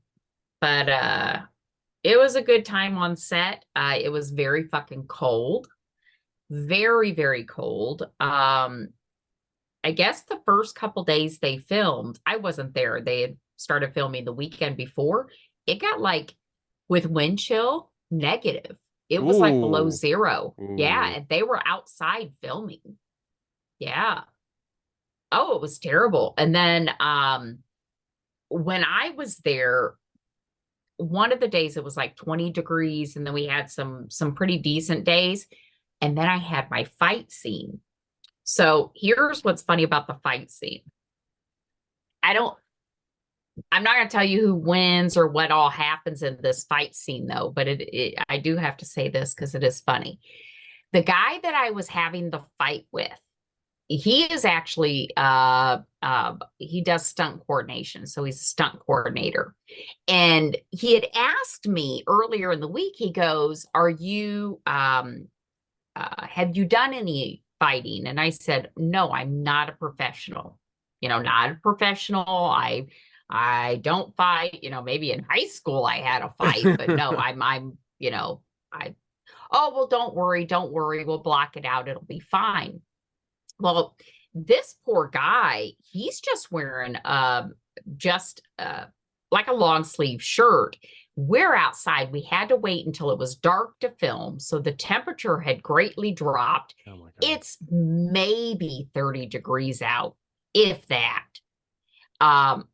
but it was a good time on set. It was very fucking cold. Very, very cold. I guess the first couple days they filmed, I wasn't there. They had started filming the weekend before. It got like with wind chill, negative. It was like below Ooh, zero. Yeah, ooh. and they were outside filming. Yeah. Oh, it was terrible. And then when I was there, one of the days it was like 20 degrees, and then we had some pretty decent days. And then I had my fight scene. So here's what's funny about the fight scene. I don't I'm not going to tell you who wins or what all happens in this fight scene, though, but I do have to say this because it is funny. The guy that I was having the fight with, he is actually he does stunt coordination, so he's a stunt coordinator. And he had asked me earlier in the week. He goes, "Are you have you done any fighting. And I said, no, I'm not a professional, not a professional. I don't fight, maybe in high school I had a fight, but no, I, oh, well, don't worry. We'll block it out. It'll be fine. Well, this poor guy, he's just wearing just like a long sleeve shirt. We're outside. We had to wait until it was dark to film. So the temperature had greatly dropped. Oh my God. It's maybe 30 degrees out, if that. I'm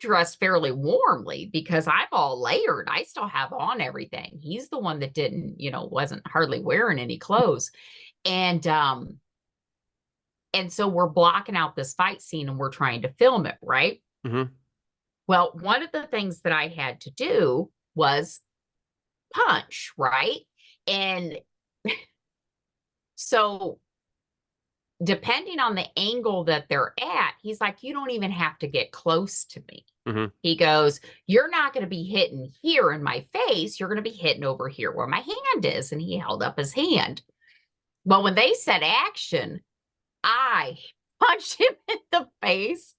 dressed fairly warmly because I'm all layered. I still have on everything. He's the one that didn't, wasn't hardly wearing any clothes. And so we're blocking out this fight scene and we're trying to film it, right? Mm-hmm. Well, one of the things that I had to do was punch, right? And so depending on the angle that they're at, he's like, you don't even have to get close to me. Mm-hmm. He goes, you're not going to be hitting here in my face. You're going to be hitting over here where my hand is. And he held up his hand. Well, when they said action, I punched him in the face.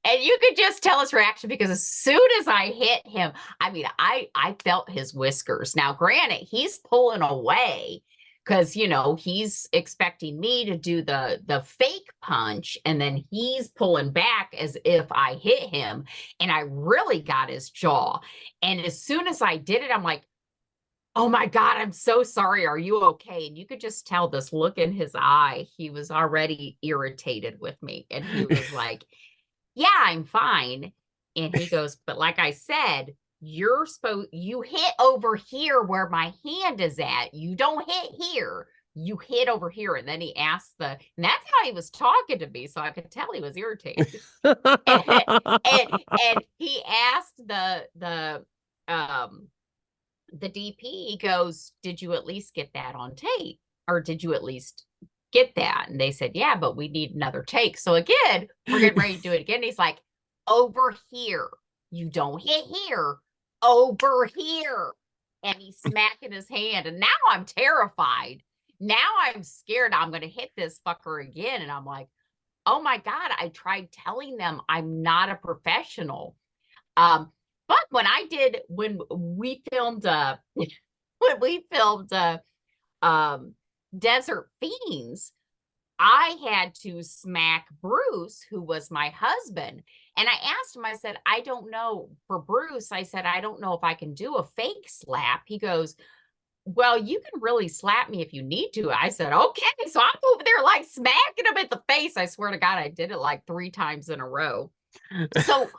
And you could just tell his reaction because as soon as I hit him, I mean, I felt his whiskers. Now, granted, he's pulling away because he's expecting me to do the fake punch, and then he's pulling back as if I hit him, and I really got his jaw. And as soon as I did it, I'm like, oh my God, I'm so sorry. Are you okay? And you could just tell this look in his eye. He was already irritated with me. And he was like, yeah, I'm fine. And he goes, but like I said, you hit over here where my hand is at. You don't hit here. You hit over here. And then he asked and that's how he was talking to me. So I could tell he was irritated. and he asked the DP, he goes, did you at least get that on tape? Or did you at least get that? And they said, yeah, but we need another take. So again, we're getting ready to do it again. He's like, over here. You don't hit here. Over here. And he's smacking his hand. And now I'm terrified. Now I'm scared I'm going to hit this fucker again. And I'm like, oh my God, I tried telling them I'm not a professional. But when we filmed Desert Fiends, I had to smack Bruce, who was my husband. And I asked him, I said, I don't know for Bruce. I said, I don't know if I can do a fake slap. He goes, well, you can really slap me if you need to. I said, okay. So I'm over there like smacking him in the face. I swear to God, I did it like 3 times in a row. So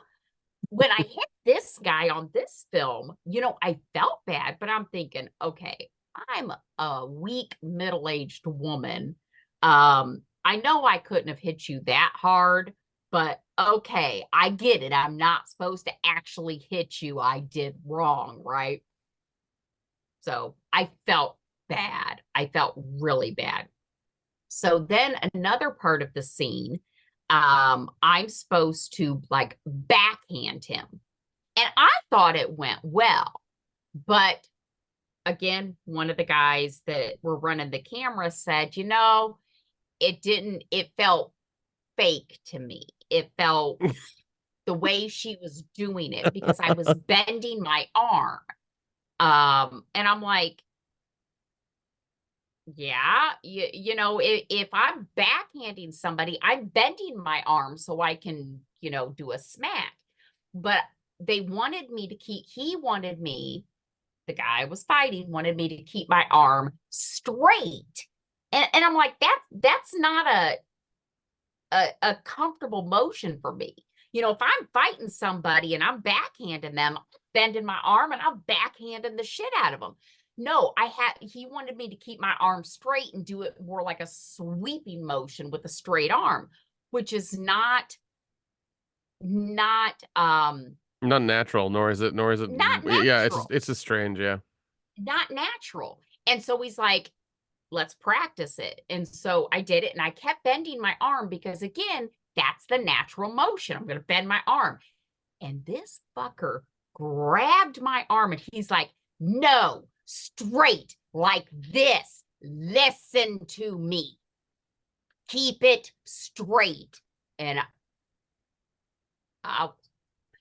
when I hit this guy on this film, I felt bad, but I'm thinking, okay, I'm a weak middle-aged woman. I know I couldn't have hit you that hard, but okay, I get it. I'm not supposed to actually hit you. I did wrong, right? So I felt bad. I felt really bad. So then another part of the scene, I'm supposed to like backhand him. And I thought it went well. But again, one of the guys that were running the camera said, it felt fake to me. It felt the way she was doing it because I was bending my arm. And I'm like, yeah, if I'm backhanding somebody, I'm bending my arm so I can, do a smack. But he wanted me, the guy I was fighting wanted me to keep my arm straight. And I'm like, that's not a comfortable motion for me. If I'm fighting somebody and I'm backhanding them, bending my arm and I'm backhanding the shit out of them. No, he wanted me to keep my arm straight and do it more like a sweeping motion with a straight arm, which is not natural, nor is it not natural. Yeah, it's just strange, yeah. Not natural. And so he's like, let's practice it. And so I did it and I kept bending my arm because again, that's the natural motion. I'm going to bend my arm. And this fucker grabbed my arm and he's like, no, straight like this. Listen to me. Keep it straight. And I was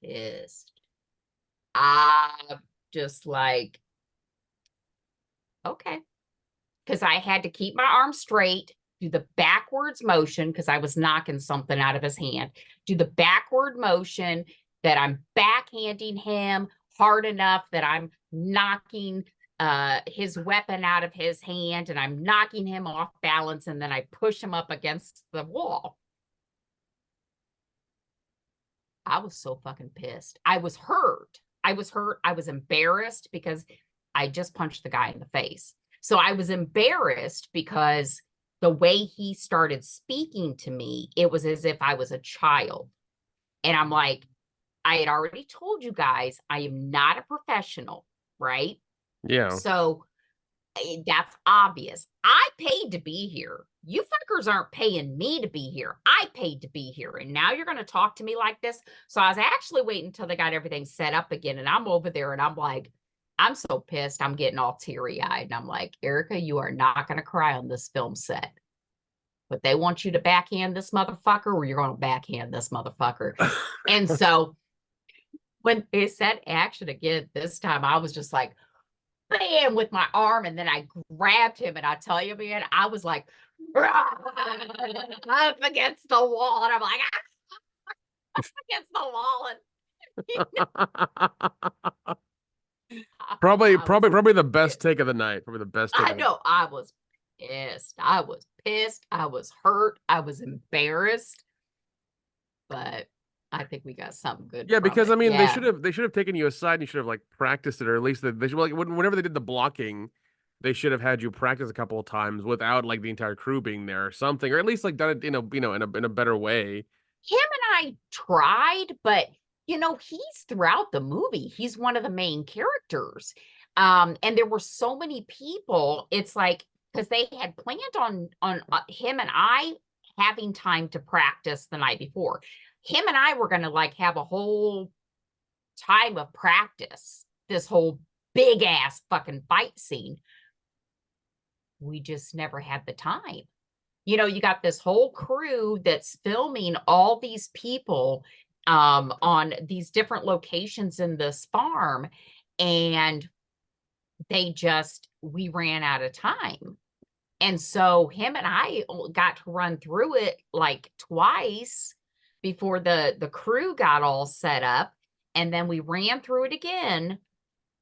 pissed. I'm just like, okay. Because I had to keep my arm straight, do the backwards motion because I was knocking something out of his hand, do the backward motion that I'm backhanding him hard enough that I'm knocking his weapon out of his hand and I'm knocking him off balance, and then I push him up against the wall. I was so fucking pissed. I was hurt. I was embarrassed because I just punched the guy in the face. So I was embarrassed because the way he started speaking to me, it was as if I was a child. And I'm like, I had already told you guys, I am not a professional, right? Yeah. So that's obvious. I paid to be here. You fuckers aren't paying me to be here. I paid to be here. And now you're going to talk to me like this. So I was actually waiting until they got everything set up again. And I'm over there and I'm like, I'm so pissed. I'm getting all teary eyed. And I'm like, Erica, you are not going to cry on this film set. But they want you to backhand this motherfucker, or you're going to backhand this motherfucker. And so when they said action again, this time I was just like, bam, with my arm, and then I grabbed him, and I tell you, man, I was like up against the wall, and I'm like up against the wall, and Probably the best take of the night. Probably the best take. I know I was pissed. I was pissed. I was hurt. I was embarrassed, but I think we got something good. Yeah, because I mean, yeah. they should have taken you aside and you should have like practiced it, or at least they should like whenever they did the blocking, they should have had you practice a couple of times without like the entire crew being there or something, or at least like done it in a better way. Him and I tried, but he's throughout the movie. He's one of the main characters. And there were so many people. It's like, because they had planned on him and I having time to practice the night before. Him and I were going to like have a whole time of practice, this whole big ass fucking fight scene. We just never had the time. You got this whole crew that's filming all these people on these different locations in this farm, and we ran out of time. And so him and I got to run through it like twice before the crew got all set up. And then we ran through it again,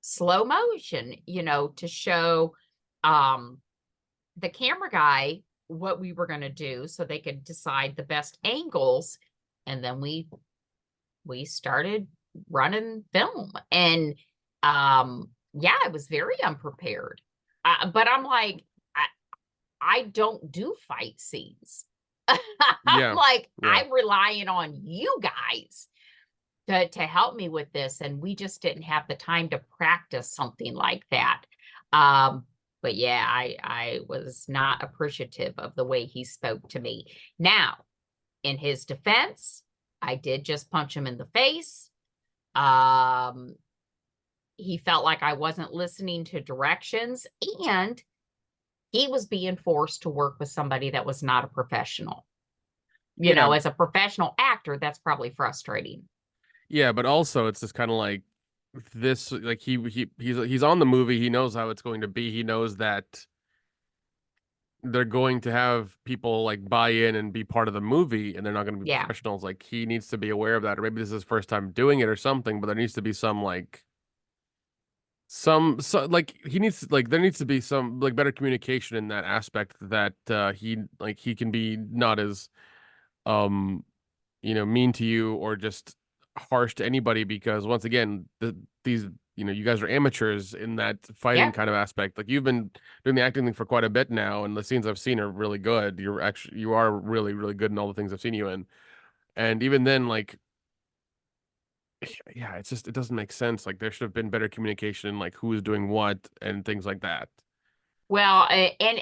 slow motion, to show the camera guy what we were going to do so they could decide the best angles. And then we started running film. And yeah, I was very unprepared. But I'm like, I don't do fight scenes. I'm like, I'm relying on you guys to help me with this. And we just didn't have the time to practice something like that. But yeah, I was not appreciative of the way he spoke to me. Now, in his defense, I did just punch him in the face. He felt like I wasn't listening to directions, and he was being forced to work with somebody that was not a professional. As a professional actor, that's probably frustrating. Yeah, but also it's just kind of like this, like he's on the movie. He knows how it's going to be. He knows that they're going to have people like buy in and be part of the movie, and they're not going to be professionals. Like he needs to be aware of that, or maybe this is his first time doing it or something. But there needs to be some like like he needs like there needs to be some like better communication in that aspect, that he can be not as mean to you or just harsh to anybody, because once again these you guys are amateurs in that fighting kind of aspect. Like you've been doing the acting thing for quite a bit now, and the scenes I've seen are really good. You are really, really good in all the things I've seen you in. And even then, like, yeah, it's just, it doesn't make sense. Like there should have been better communication, like who is doing what and things like that. Well, and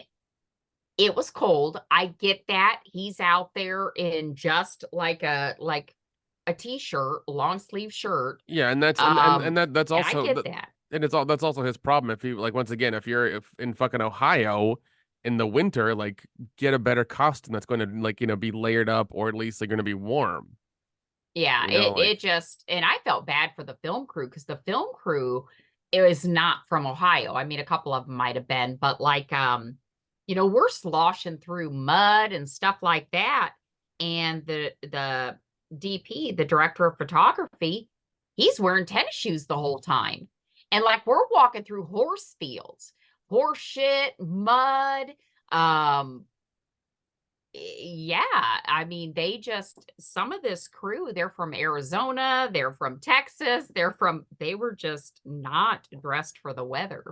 it was cold. I get that. He's out there in just like a t-shirt, long sleeve shirt. Yeah, and that's and that's also I get that. and that's also his problem. If he like once again, if in fucking Ohio in the winter, like get a better costume that's going to like be layered up or at least they're going to be warm. Yeah, Like it just, and I felt bad for the film crew because the film crew, it was not from Ohio. I mean, a couple of them might have been, but like we're sloshing through mud and stuff like that. And the DP, the director of photography, he's wearing tennis shoes the whole time. And like we're walking through horse fields, horse shit, mud, um, yeah, I mean, some of this crew, they're from Arizona, they're from Texas, they were just not dressed for the weather.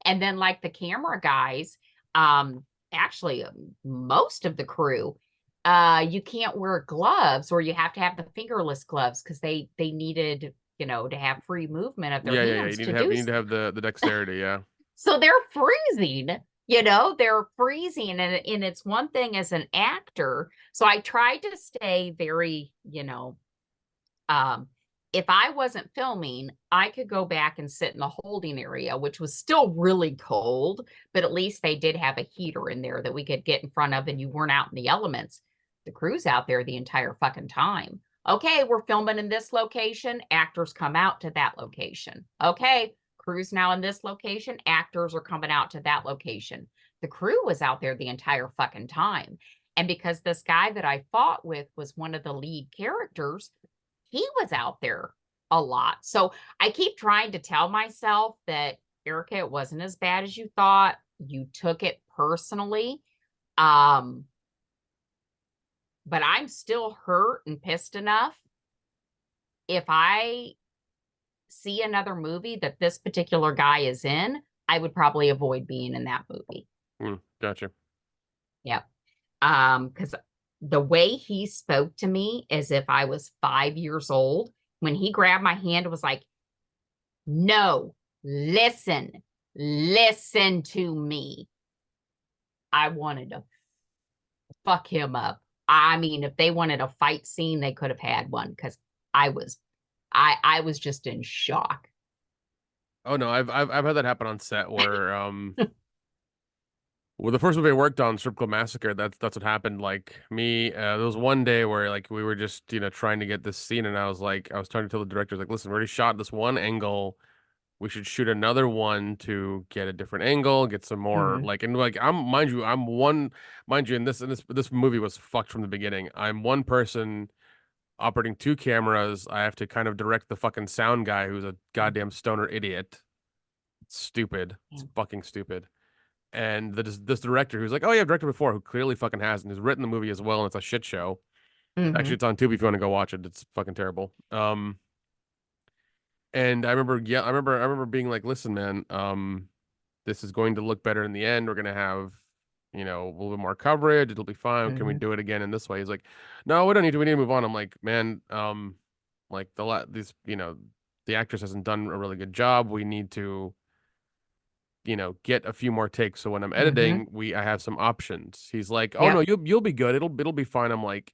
And then, like the camera guys, actually, most of the crew, you can't wear gloves or you have to have the fingerless gloves because they needed, to have free movement of their yeah. hands to You do. need to have the dexterity. Yeah. So they're freezing, they're freezing. And it's one thing as an actor. So I tried to stay very, um, if I wasn't filming, I could go back and sit in the holding area, which was still really cold, but at least they did have a heater in there that we could get in front of and you weren't out in the elements. The crew's out there the entire fucking time. Okay, we're filming in this location, actors come out to that location. Okay, crew's now in this location, actors are coming out to that location. The crew was out there the entire fucking time. And because this guy that I fought with was one of the lead characters, he was out there a lot. So I keep trying to tell myself that, Erica, it wasn't as bad as you thought. You took it personally. Um, but I'm still hurt and pissed enough. If I see another movie that this particular guy is in, I would probably avoid being in that movie. Gotcha. Yep. Because the way he spoke to me as if I was 5 years old, when he grabbed my hand, it was like, no, listen to me. I wanted to fuck him up. I mean, if they wanted a fight scene, they could have had one because I was I was just in shock. Oh no, I've had that happen on set where well, the first movie I worked on, Strip Club Massacre, that's what happened. Like me, there was one day where like we were just trying to get this scene, and I was trying to tell the directors like, listen, we already shot this one angle, we should shoot another one to get a different angle, get some more Mhm. like, and like I'm one, mind you, and this movie was fucked from the beginning. I'm one person operating two cameras. I have to kind of direct the fucking sound guy who's a goddamn stoner idiot. It's stupid. It's fucking stupid. And this director who's like, oh yeah, I've directed before, who clearly fucking has and has written the movie as well, and it's a shit show. Actually, Mhm. it's on Tubi if you want to go watch it. It's fucking terrible. And I remember, yeah, I remember being like, listen, man, this is going to look better in the end. We're gonna have, a little bit more coverage. It'll be fine. Can we Mhm. do it again in this way? He's like, no, we don't need to. We need to move on. I'm like, man, like these, the actress hasn't done a really good job. We need to get a few more takes. So when I'm Mhm. editing, I have some options. He's like, "Oh no, Yep. you'll be good. It'll be fine." I'm like,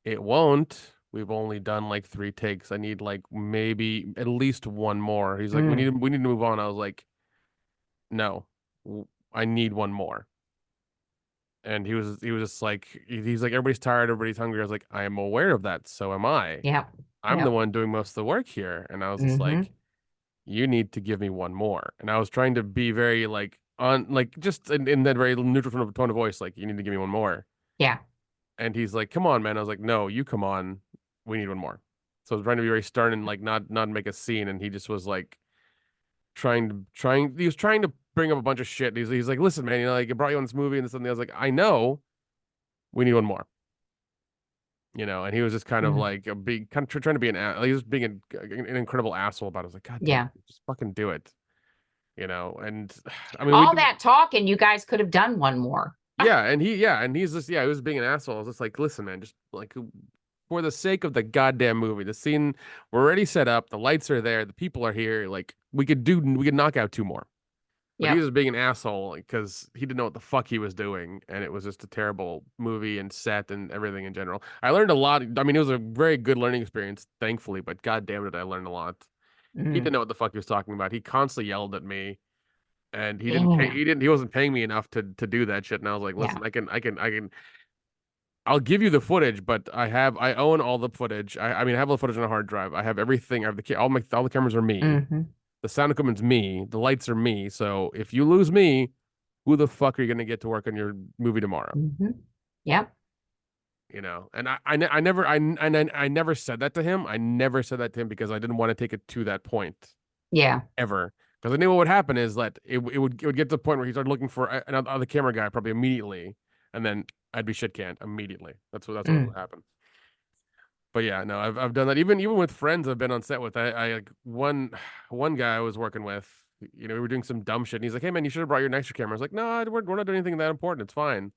"It won't. We've only done like 3 takes. I need like maybe at least one more." He's like, Mm. we need to move on." I was like, "No. I need one more." And he was just like he's like, "Everybody's tired, everybody's hungry." I was like, "I am aware of that. So am I. Yep. I'm the Yep. one doing most of the work here." And I was just Mhm. like, you need to give me one more. And I was trying to be very like on like just in that very neutral tone of voice, like you need to give me one more. Yeah. And he's like, come on, man. I was like, no, you come on. We need one more. So I was trying to be very stern and like not make a scene. And he just was like he was trying to bring up a bunch of shit. He's like, listen, man, like I brought you on this movie and this and that. I was like, I know we need one more. And he was just kind of Mhm. like a big kind of trying to be he was being an incredible asshole about it. I was like, God damn Yeah. it, just fucking do it. And I mean, All that talk, and you guys could have done one more. and he's just, he was being an asshole. I was just like, listen, man, just like for the sake of the goddamn movie, the scene, we're already set up, the lights are there, the people are here, like we could knock out 2 more. But he Yep. was being an asshole because he didn't know what the fuck he was doing, and it was just a terrible movie and set and everything in general. I learned a lot. I mean, it was a very good learning experience, thankfully, but god damn it, I learned a lot. He didn't Mm, know what the fuck he was talking about. He constantly yelled at me, and damn. he wasn't paying me enough to do that shit. And I was like, Yeah. listen, I'll give you the footage, but I own all the footage. I mean, I have all the footage on a hard drive. I have everything. I have all the cameras are me. Mm-hmm. The sound equipment's me. The lights are me. So if you lose me, who the fuck are you gonna get to work on your movie tomorrow? Mm-hmm. Yep. You know, and I never said that to him. I never said that to him because I didn't want to take it to that point Yeah. ever. Because I knew what would happen is that it would get to the point where he started looking for another camera guy probably immediately, and then I'd be shit canned immediately. That's what Mm. would happen. But yeah, no, I've done that even with friends I've been on set with. I like one guy I was working with. You know, we were doing some dumb shit, and he's like, "Hey man, you should have brought your extra camera." I was like, "No, we're not doing anything that important. It's fine."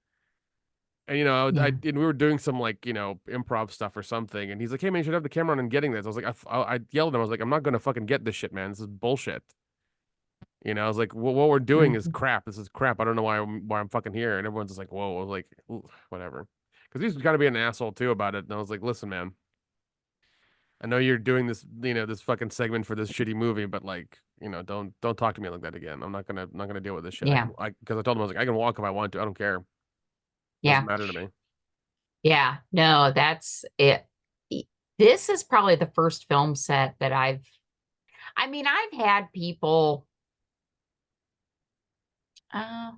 And you know, Yeah. and we were doing some like improv stuff or something, and he's like, "Hey man, you should have the camera on and getting this." I was like, I yelled at him. I was like, "I'm not gonna fucking get this shit, man. This is bullshit." You know, I was like, what we're doing is Mm-hmm. crap. This is crap. I don't know why I'm fucking here." And everyone's just like, "Whoa," I was like, whatever. Because he's got to be an asshole too about it. And I was like, "Listen, man, I know you're doing this, this fucking segment for this shitty movie, but like, don't talk to me like that again. I'm not gonna deal with this shit. Yeah. Because I told him I was like, I can walk if I want to. I don't care. Doesn't Yeah. matter to me." Yeah. No, that's it. This is probably the first film set that I mean, I've had people, uh,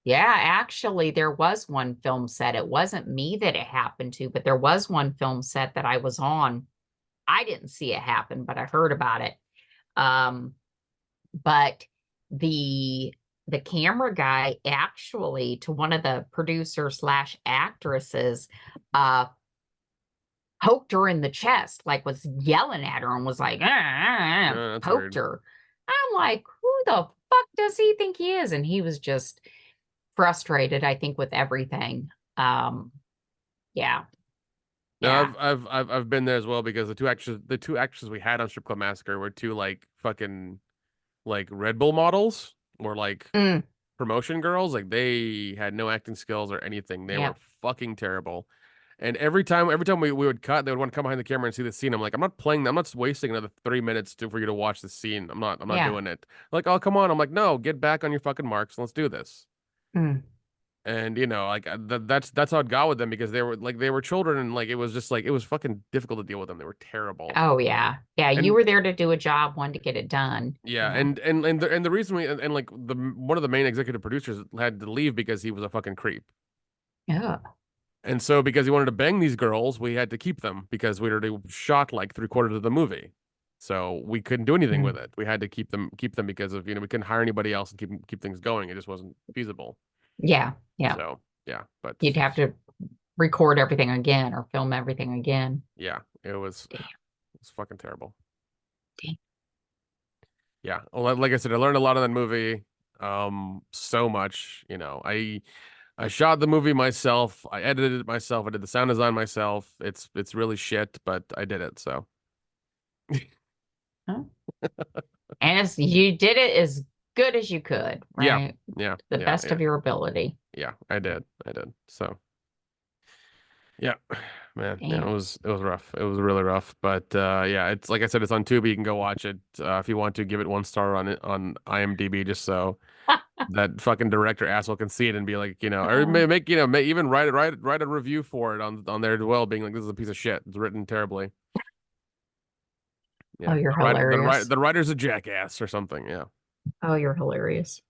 yeah, actually, there was one film set. It wasn't me that it happened to, but there was one film set that I was on. I didn't see it happen, but I heard about it. Um, but the the camera guy actually to one of the producers slash actresses uh poked her in the chest, like was yelling at her and was like, No, that's poked weird. her. I'm like, who the fuck does he think he is? And he was just frustrated, I think, with everything. Um, yeah, No, yeah. I've been there as well because the two actresses we had on Strip Club Massacre were two like fucking like Red Bull models or like Mm, promotion girls. Like they had no acting skills or anything. They were yep, fucking terrible. And every time we would cut, they would want to come behind the camera and see the scene. I'm like, I'm not playing. I'm not wasting another 3 minutes for you to watch the scene. I'm not yeah. doing it. Like, oh come on. I'm like, no, get back on your fucking marks. Let's do this. Mm. And like that's how it got with them because they were children and like it was just like it was fucking difficult to deal with them. They were terrible. Oh yeah. Yeah, you And were there to do a job, one to get it done. yeah, Yeah. and the reason and like the one of the main executive producers had to leave because he was a fucking creep. Yeah. And so because he wanted to bang these girls, we had to keep them because we already shot like three-quarters of the movie. So we couldn't do anything with Mm. it. We had to keep them because of, we couldn't hire anybody else and keep things going. It just wasn't feasible. Yeah. Yeah. So yeah, but You'd have to record everything again or film everything again. yeah, it Damn. was fucking terrible. Damn. Yeah. Well, like I said, I learned a lot on that movie. So much, I shot the movie myself. I edited it myself. I did the sound design myself. It's really shit, but I did it. So Huh? And you did it as good as you could, yeah, right? yeah, The yeah, best yeah, of your ability. yeah. I did. So yeah, man, yeah, Damn. it was rough. It was really rough. But yeah, it's like I said, it's on Tubi. You can go watch it if you want to. Give it 1 star on IMDb, just so that fucking director asshole can see it and be like, or Oh, make even write a review for it on there as well, being like, this is a piece of shit. It's written terribly. oh, Yeah, you're the hilarious. writer's a jackass or something. Yeah. Oh, you're hilarious.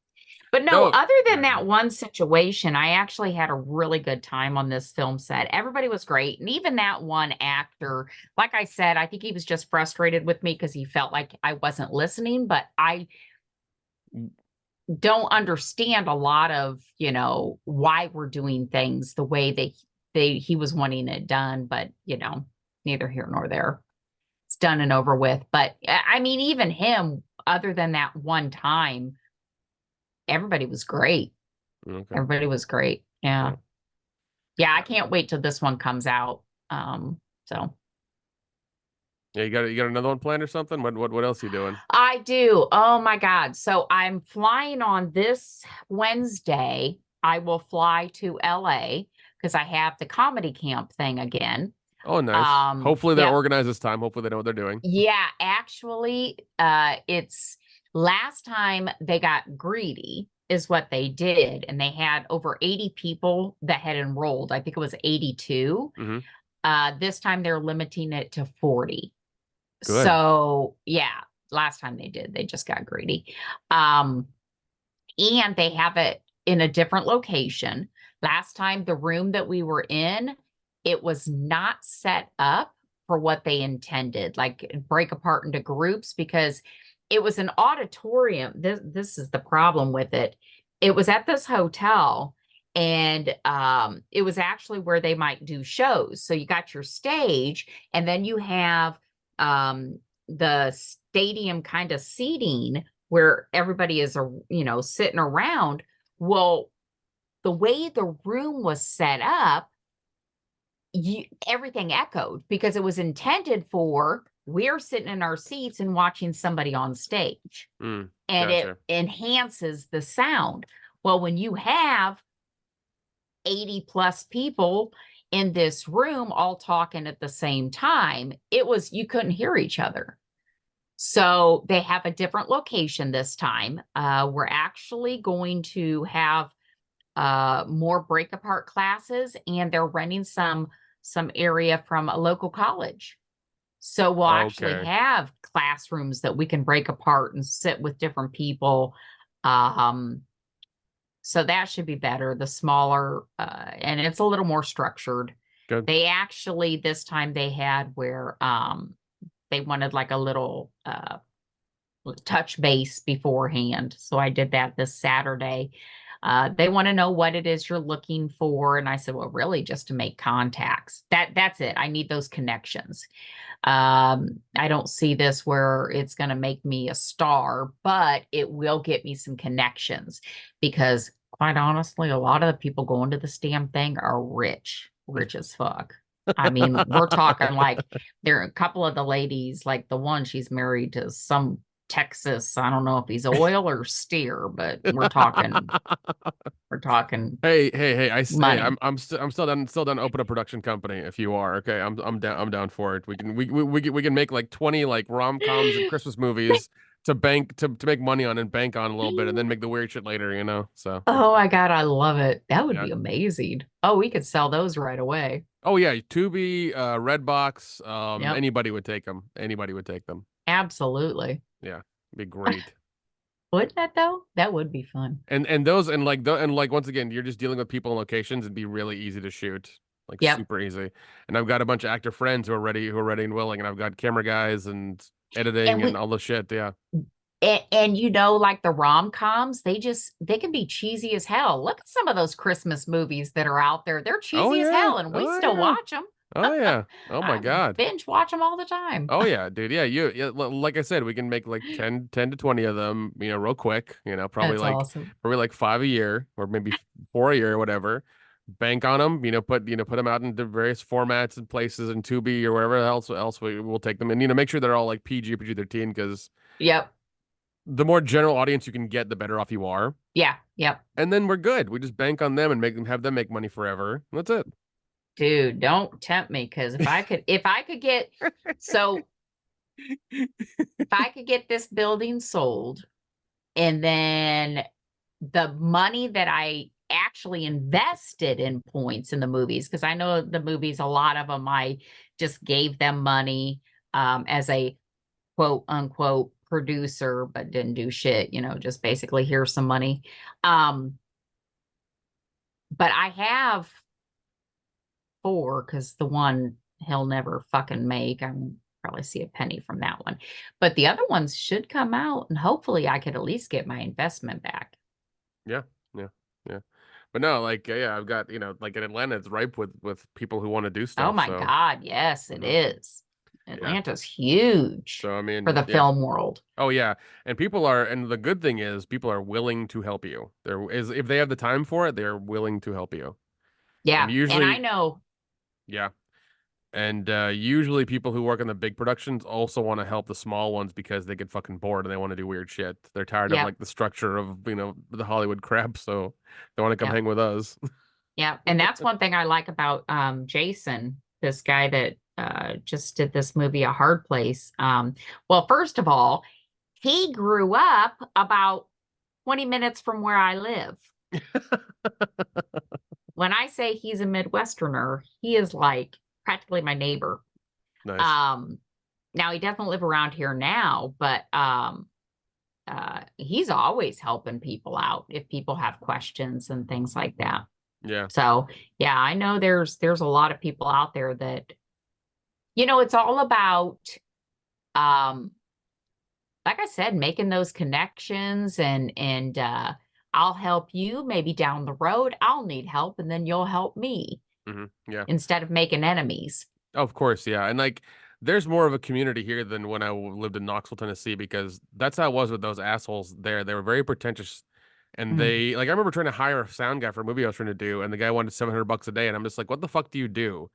But no, No. other than Yeah. that one situation, I actually had a really good time on this film set. Everybody was great. And even that one actor, like I said, I think he was just frustrated with me because he felt like I wasn't listening, but I don't understand a lot of, why we're doing things the way he was wanting it done, but neither here nor there. It's done and over with. But I mean, even him, other than that one time, everybody was great. Okay. Everybody was great. Yeah. Yeah. Yeah, I Yeah. can't wait till this one comes out. So Yeah, you got another one planned or something? What else are you doing? I do. Oh my God. So I'm flying on this Wednesday. I will fly to LA because I have the comedy camp thing again. Oh, nice. Hopefully they're Yeah, organized this time. Hopefully they know what they're doing. yeah, actually, it's last time they got greedy is what they did, and they had over 80 people that had enrolled. I think it was 82. Hmm. This time they're limiting it to 40. Good. So yeah, last time they did, they just got greedy. Um, and they have it in a different location. Last time, the room that we were in, it was not set up for what they intended, like break apart into groups because it was an auditorium. This is the problem with it. It was at this hotel and it was actually where they might do shows. So you got your stage and then you have the stadium kind of seating where everybody is, sitting around. Well, the way the room was set up, everything echoed because it was intended for we're sitting in our seats and watching somebody on stage, and it Gotcha. enhances the sound. Well, when you have 80 plus people in this room all talking at the same time, you couldn't hear each other. So they have a different location this time. We're actually going to have more break apart classes, and they're renting some area from a local college. So we'll actually Okay. have classrooms that we can break apart and sit with different people. Um, so that should be better. The smaller, and it's a little more structured. Good. They actually this time they had where they wanted like a little touch base beforehand. So I did that this Saturday. They want to know what it is you're looking for. And I said, well, really just to make contacts. That's it. I need those connections. I don't see this where it's going to make me a star, but it will get me some connections because quite honestly, a lot of the people going to this damn thing are rich as fuck. I mean, we're talking like there are a couple of the ladies, like the one she's married to some Texas. I don't know if he's oil or steer, but we're talking Hey! money. I'm still down to open a production company if you are. Okay, I'm down for it. We can make like 20 like rom-coms and Christmas movies to bank to make money on and bank on a little bit, and then make the weird shit later. So Oh my God, I love it. That would yeah. be amazing. Oh, we could sell those right away. Oh yeah, Tubi, Redbox, Yep, anybody would take them. Anybody would take them. absolutely. Yeah, it'd be great. Wouldn't that though? That would be fun. And those and like once again, you're just dealing with people and locations. It'd be really easy to shoot, like Yep. super easy. And I've got a bunch of actor friends who are ready and willing, and I've got camera guys and editing And and we all the shit. Yeah. and like the rom-coms, they can be cheesy as hell. Look at some of those Christmas movies that are out there. They're Oh cheesy as yeah. hell, and we Oh still yeah. watch them. Oh yeah. Oh my I God. binge watch them all the time. Oh yeah, dude. Yeah, like I said, we can make like 10 to 20 of them, real quick, That's awesome. probably like 5 a year or maybe 4 a year or whatever. Bank on them, put them out into various formats and places and Tubi or wherever else we will take them, and make sure they're all like PG-13 because Yep. the more general audience you can get, the better off you are. Yeah. Yep. And then we're good. We just bank on them and have them make money forever. That's it. Dude, don't tempt me because if I could get so if I could get this building sold and then the money that I actually invested in points in the movies, because I know the movies, a lot of them, I just gave them money as a quote unquote producer, but didn't do shit, just basically here's some money. Um, but I have four because the one he'll never fucking make. I'm probably see a penny from that one. But the other ones should come out and hopefully I could at least get my investment back. Yeah, yeah, yeah. But no, like yeah, I've got like in Atlanta, it's ripe with people who want to do Oh stuff. my So God, yes, it mhm, is. yeah. Atlanta's huge So I for mean, the yeah. film world. Oh yeah, and the good thing is people are willing to help you. There is if they have the time for it, they're willing to help you. And Yeah, and I usually, know. yeah. And usually people who work on the big productions also want to help the small ones because they get fucking bored and they want to do weird shit. They're tired of Yep, like the structure of, the Hollywood crap, so they want to come yep, hang with us. yep. And that's one thing I like about Jason, this guy that just did this movie, A Hard Place. Well, first of all, he grew up about 20 minutes from where I live. When I say he's a Midwesterner, he is like practically my neighbor. Nice. Um, Now he doesn't live around here now, but he's always helping people out if people have questions and things like that. Yeah. So yeah, I know there's a lot of people out there that, it's all about um like I said, making those connections and I'll help you maybe down the road. I'll need help and then you'll help me Yeah. instead of making enemies. Of course, yeah. And like there's more of a community here than when I lived in Knoxville, Tennessee, because that's how it was with those assholes there. They were very pretentious. And Mm, they like I remember trying to hire a sound guy for a movie I was trying to do, and the guy wanted $700 a day, and I'm just like, what the fuck do you do?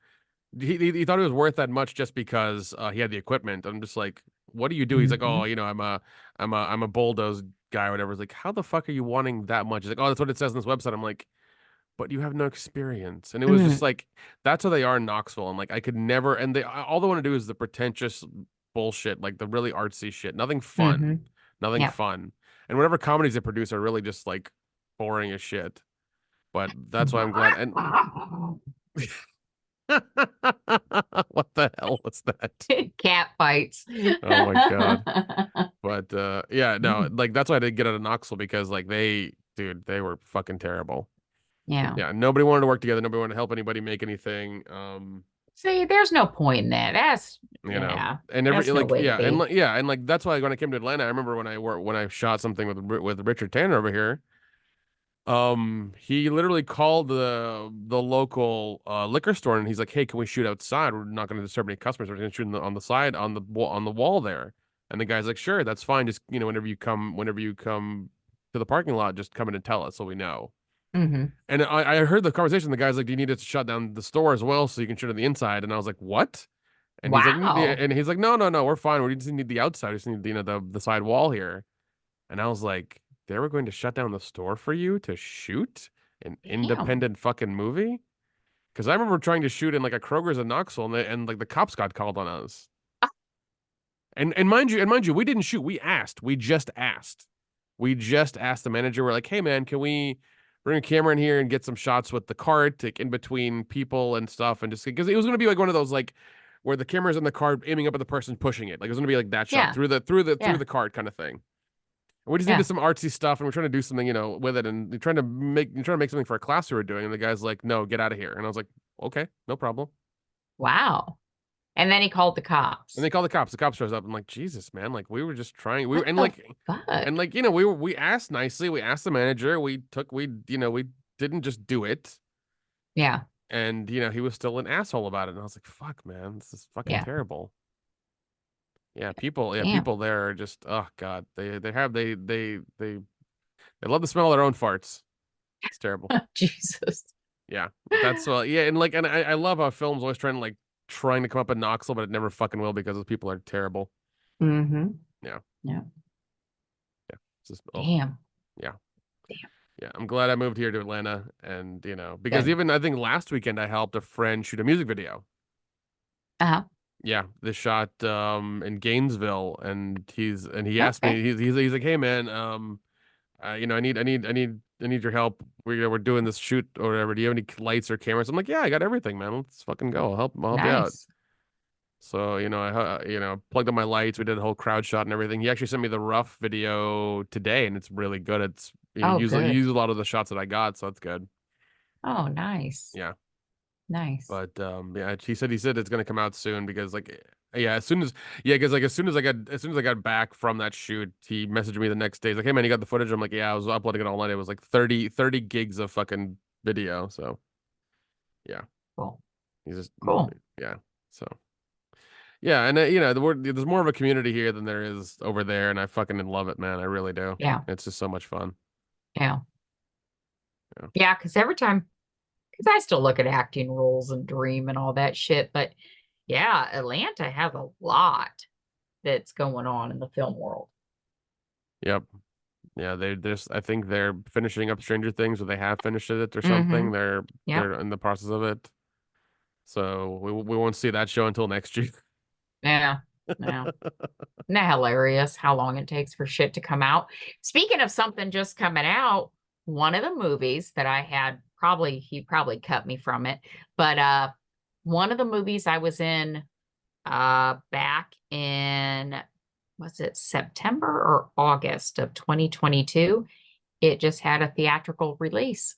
He thought it was worth that much just because he had the equipment. I'm just like, what do you do? He's like, oh, mhm, I'm a bulldoze guy or whatever. It's like, how the fuck are you wanting that much? He's like, oh, that's what it says on this website. I'm like, but you have no experience. And it was just mm, like, that's how they are in Knoxville. And like, I could never, and they, all they want to do is the pretentious bullshit, like the really artsy shit. Nothing fun. mhm. Nothing Yep. fun. And whatever comedies they produce are really just like boring as shit. But that's why I'm glad. And what the hell was that? Cat fights. Oh my God. But yeah, no, Mm, like that's why I did get out of Knoxville because like dude, they were fucking terrible. yeah. Yeah, nobody wanted to work together. Nobody wanted to help anybody make anything. See, there's no point in that. You know, Yeah, and every that's no like way to yeah, and be. like yeah, and like that's why when I came to Atlanta, I remember when I shot something with Richard Tanner over here. He literally called the local liquor store and he's like, "Hey, can we shoot outside? We're not going to disturb any customers. We're going to shoot on the side on the wall there." And the guy's like, "Sure, that's fine. Just whenever you come to the parking lot, just come in and tell us so we know." Hmm. And I heard the conversation. The guy's like, "Do you need us to shut down the store as well so you can shoot on the inside?" And I was like, "What?" And he's like, "Yeah," Wow. and he's like, "No, no, no, we're fine. We just need the outside. We just need the side wall here." And I was like, "They were going to shut down the store for you to shoot an Damn. independent fucking movie?" Because I remember trying to shoot in like a Kroger's in Knoxville, and like the cops got called on us. And mind you, we didn't shoot. We asked. We just asked. We just asked the manager. We're like, "Hey man, can we bring a camera in here and get some shots with the cart, like in between people and stuff?" And just because it was going to be like one of those like where the camera's in the cart aiming up at the person pushing it. Like it was going to be like that shot Yeah, through yeah, the cart kind of thing. We just needed yeah. some artsy stuff, and we're trying to do something, with it, and you're trying to make something for a class we were doing, and the guy's like, "No, get out of here," and I was like, "Okay, no problem." Wow. And then he called the And cops. they call the cops. The cops shows up. I'm like, Jesus, man, like we were just trying. We were What the fuck? and like we asked nicely. We asked the manager. We didn't just do it, Yeah, and he was still an asshole about it. And I was like, fuck, man, this is fucking yeah. terrible. Yeah, Damn. people there are just oh god, they love the smell of their own farts. It's terrible. Jesus. Yeah, that's yeah, and like, and I love how films always trying to come up in Knoxville, but it never fucking will because those people are terrible. Mm-hmm. Yeah, Yeah. yeah, it's just Damn. yeah, Damn. yeah. I'm glad I moved here to Atlanta, and because Good. even I think last weekend I helped a friend shoot a music video. Uh-huh. Yeah, they shot in Gainesville, and he asked Okay. me, he's like, hey man, I need your help. We're doing this shoot or whatever. Do you have any lights or cameras? I'm like, yeah, I got everything, man. Let's fucking go. I'll help you out. Nice. So, plugged in my lights. We did a whole crowd shot and everything. He actually sent me the rough video today, and it's really good. Oh, He good. used a lot of the shots that I got, so that's good. Oh, nice. Yeah, Nice. but yeah, he said it's gonna come out soon because yeah, as soon as yeah, because like as soon as I got back from that shoot, he messaged me the next day. He's like, hey man, you got the footage? I'm like, yeah, I was uploading it all night. It was like 30 gigs of fucking video. So yeah, Cool. he's just Cool. yeah. So. Yeah, and there's more of a community here than there is over there, and I fucking love it, man. I really do. Yeah. It's just so much fun. Yeah. Yeah. Yeah. Because I still look at acting roles and dream and all that shit. But yeah, Atlanta has a lot that's going on in the film world. Yep. Yeah, I think they're finishing up Stranger Things, or they have finished it or Mm-hmm. something. Yep. They're in the process of it. So we won't see that show until next year. Yeah. Yeah. Isn't that hilarious how long it takes for shit to come out? Speaking of something just coming out, one of the movies that I had he probably cut me from it, but one of the movies I was in back in, was it September or August of 2022, it just had a theatrical release.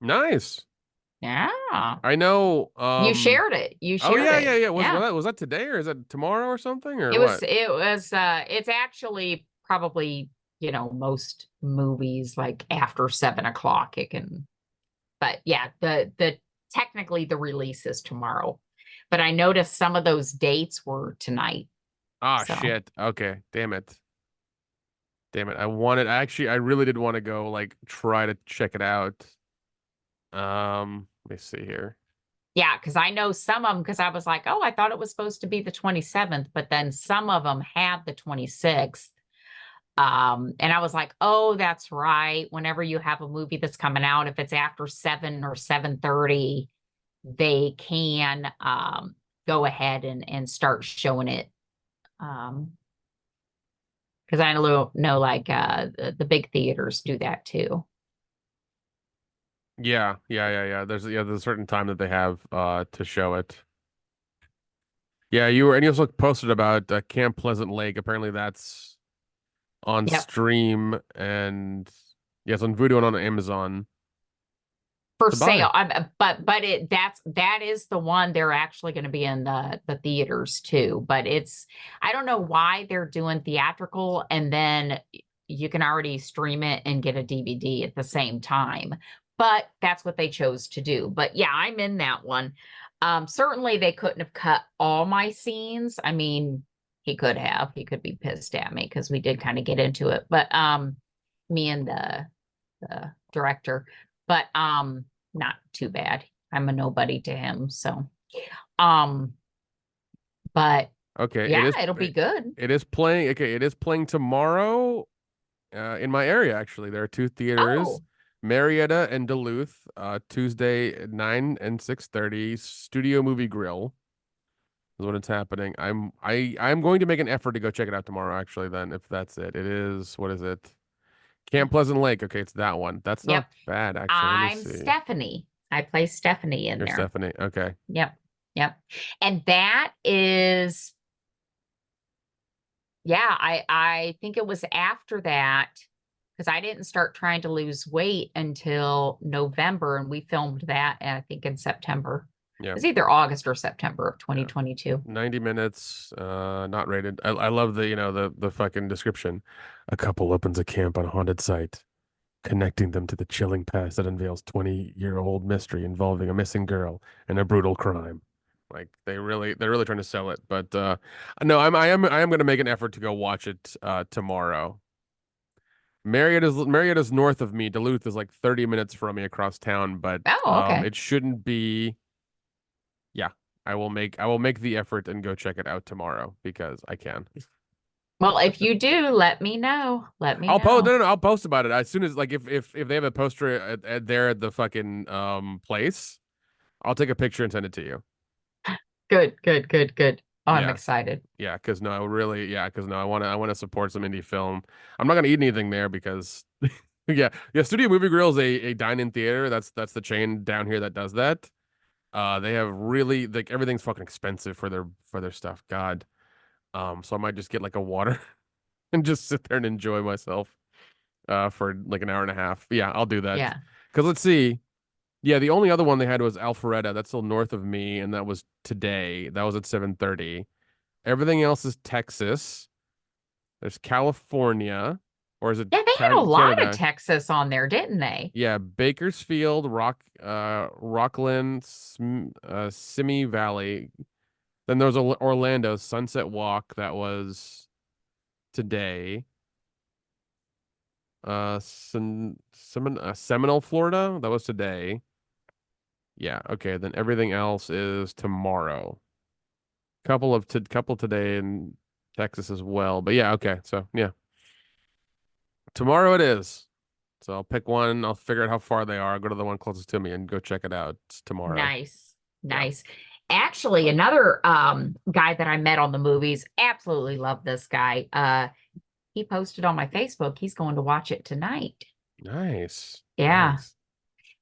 Nice. Yeah. I know. You shared it. You Oh shared yeah, it. yeah, yeah. Was Yeah. was that today or is that tomorrow or something or It was what? it was it's actually probably, most movies like after 7 o'clock it can, but yeah, the technically the release is tomorrow. But I noticed some of those dates were tonight. Ah, So shit. Okay, damn it. Damn it. I really did want to go like try to check it out. Let me see here. yeah, because I know some of them, because I was like, oh, I thought it was supposed to be the 27th, but then some of them had the 26th. And I was like, oh, that's right. Whenever you have a movie that's coming out, if it's after 7 or 7:30, they can go ahead and start showing it. Because I know like the big theaters do that too. Yeah, yeah, yeah, yeah. There's a certain time that they have to show it. Yeah, you also posted about Camp Pleasant Lake. Apparently that's on Yep. stream and yes, on Vudu and on Amazon For to buy. sale. But that is the one they're actually going to be in the theaters too. But I don't know why they're doing theatrical and then you can already stream it and get a DVD at the same time. But that's what they chose to do. But yeah, I'm in that one. Certainly they couldn't have cut all my scenes. I mean, he could have. He could be pissed at me because we did kind of get into it. But me and the director, but not too bad. I'm a nobody to him, so um but Okay, yeah, it'll be good. it is playing. Okay, it is playing tomorrow in my area actually. There are two theaters, Oh, Marietta and Duluth, Tuesday at 9 and 6:30, Studio Movie Grill is when it's happening. I'm going to make an effort to go check it out tomorrow actually then if that's it. It is what is it? Camp Pleasant Lake. Okay, it's that one. That's not yep. bad actually. Let me I'm see. Stephanie. I play Stephanie in You're there. Stephanie. Okay. Yep. Yep. And that is, yeah, I think it was after that because I didn't start trying to lose weight until November and we filmed that I think in September. Yeah. It was either August or September of Yeah. 2022. 90 minutes, not rated. I love the fucking description. A couple opens a camp on a haunted site, connecting them to the chilling past that unveils 20-year-old mystery involving a missing girl and a brutal crime. Like they're really trying to sell it. But no, I am gonna make an effort to go watch it tomorrow. Marietta's north of me. Duluth is like 30 minutes from me across town, but Oh, okay. it shouldn't be. Yeah, I will make the effort and go check it out tomorrow because I can. Well, if you do, let me know. Let me I'll post know. no, no, no, I'll post about it as soon as like if they have a poster there at the fucking place, I'll take a picture and send it to you. Good, good, good, good. Oh, I'm Yeah. excited. Yeah, because no, really, yeah, because no, I want to support some indie film. I'm not gonna eat anything there because yeah, yeah, Studio Movie Grill is a dine-in theater. That's the chain down here that does that. They have really like everything's fucking expensive for their stuff. God. So I might just get like a water and just sit there and enjoy myself for like an hour and a half. Yeah, I'll do that. Yeah. Because let's see. Yeah, the only other one they had was Alpharetta. That's still north of me, and that was today. That was at 7:30. Everything else is Texas. There's California, or is it Yeah, they had a lot of Canada? Texas on there, didn't they? Yeah, Bakersfield, Rockland, Simi Valley. Then there was Orlando Sunset Walk. That was today. Seminole, Florida. That was today. Yeah. Okay. Then everything else is tomorrow. Couple today in Texas as well. But yeah. Okay. So yeah, tomorrow it is. So I'll pick one. I'll figure out how far they are. I'll go to the one closest to me and go check it out tomorrow. Nice. Yeah. Nice. Actually, another guy that I met on the movies, absolutely love this guy. He posted on my Facebook, he's going to watch it tonight. Nice. Yeah. Nice.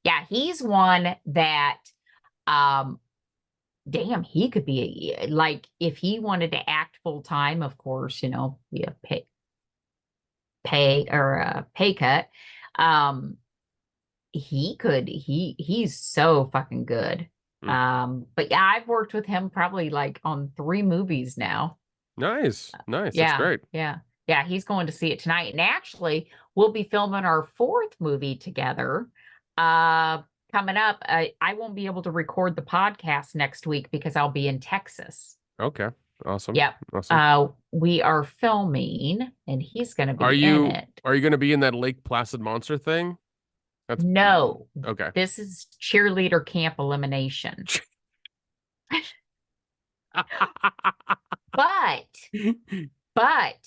Yeah, he's one that um damn, he could be like if he wanted to act full time, of course, be a pay or a pay cut. Um he's so fucking good. Mm. But yeah, I've worked with him probably like on 3 movies now. Nice. Nice. That's Yeah, great. yeah. Yeah, he's going to see it tonight. And actually, we'll be filming our fourth movie together. Uh Coming up. I won't be able to record the podcast next week because I'll be in Texas. Okay. Awesome. Yep. Awesome. We are filming and he's going to be Are in you it. are you gonna be in that Lake Placid monster thing? That's No, okay. this is cheerleader camp elimination. But but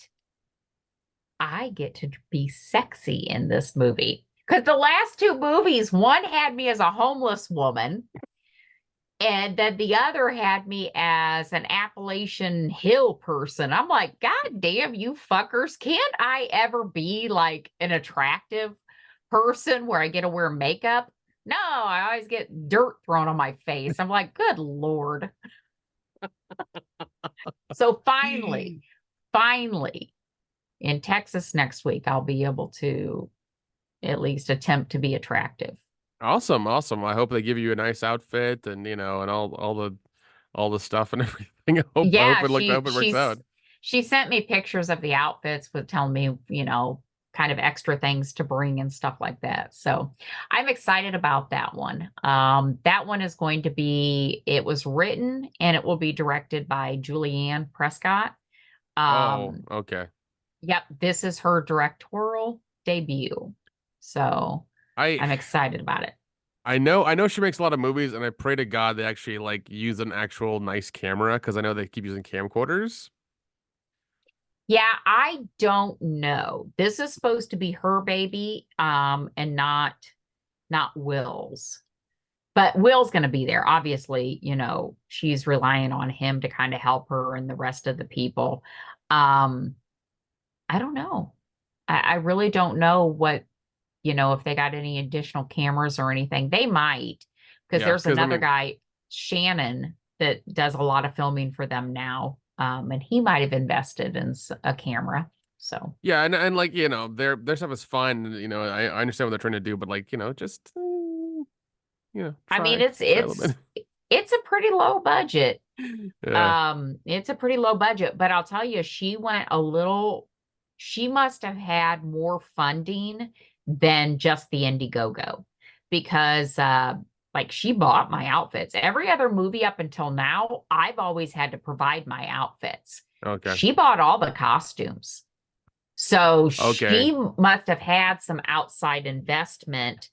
I get to be sexy in this movie. Because the last 2 movies, one had me as a homeless woman, and then the other had me as an Appalachian Hill person. I'm like, God damn, you fuckers. Can't I ever be like an attractive person where I get to wear makeup? No, I always get dirt thrown on my face. I'm like, good Lord. So finally, in Texas next week, I'll be able to at least attempt to be attractive. Awesome, awesome. I hope they give you a nice outfit and and all the stuff and everything. Yeah, I hope it works out. she sent me pictures of the outfits with telling me, kind of extra things to bring and stuff like that. So I'm excited about that one. That one is going to be, it was written and it will be directed by Julianne Prescott. Oh, Um, okay. yep, this is her directorial debut. So I I'm excited about it. I know she makes a lot of movies, and I pray to God they actually like use an actual nice camera because I know they keep using camcorders. Yeah, I don't know. This is supposed to be her baby, and not Will's. But Will's going to be there. Obviously, she's relying on him to kind of help her and the rest of the people. Um, I don't know. I really don't know if they got any additional cameras or anything. They might, because Yeah, there's because I another mean, guy, Shannon, that does a lot of filming for them now. And he might have invested in a camera. So, yeah, and like their stuff is fine. I understand what they're trying to do, but like just I mean, try a little bit. it's a pretty low budget. Yeah. It's a pretty low budget, but I'll tell you, she must have had more funding than just the Indiegogo because like she bought my outfits. Every other movie up until now, I've always had to provide my outfits. Okay. She bought all the costumes. So Okay. she must have had some outside investment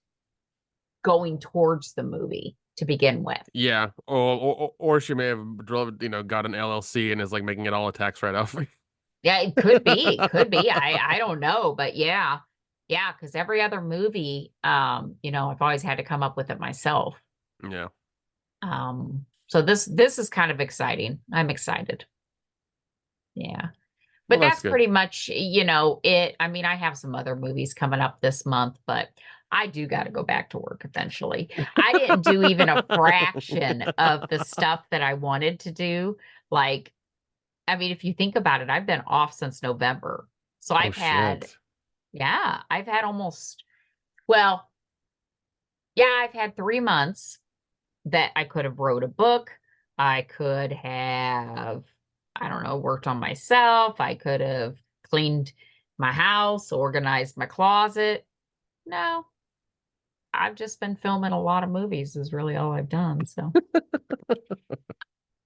going towards the movie to begin with. Yeah. Or she may have got an LLC and is like making it all a tax write-off. Yeah, it could be. Could be. I don't know, but yeah. Yeah, because every other movie, I've always had to come up with it myself. Yeah. So this is kind of exciting. I'm excited. Yeah. Well, But that's that's good. pretty much, it. I mean, I have some other movies coming up this month, but I do got to go back to work eventually. I didn't do even a fraction of the stuff that I wanted to do. Like, I mean, if you think about it, I've been off since November. So Oh shit. I've had well, yeah, I've had 3 months that I could have wrote a book. I could have, I don't know, worked on myself. I could have cleaned my house, organized my closet. No, I've just been filming a lot of movies is really all I've done. So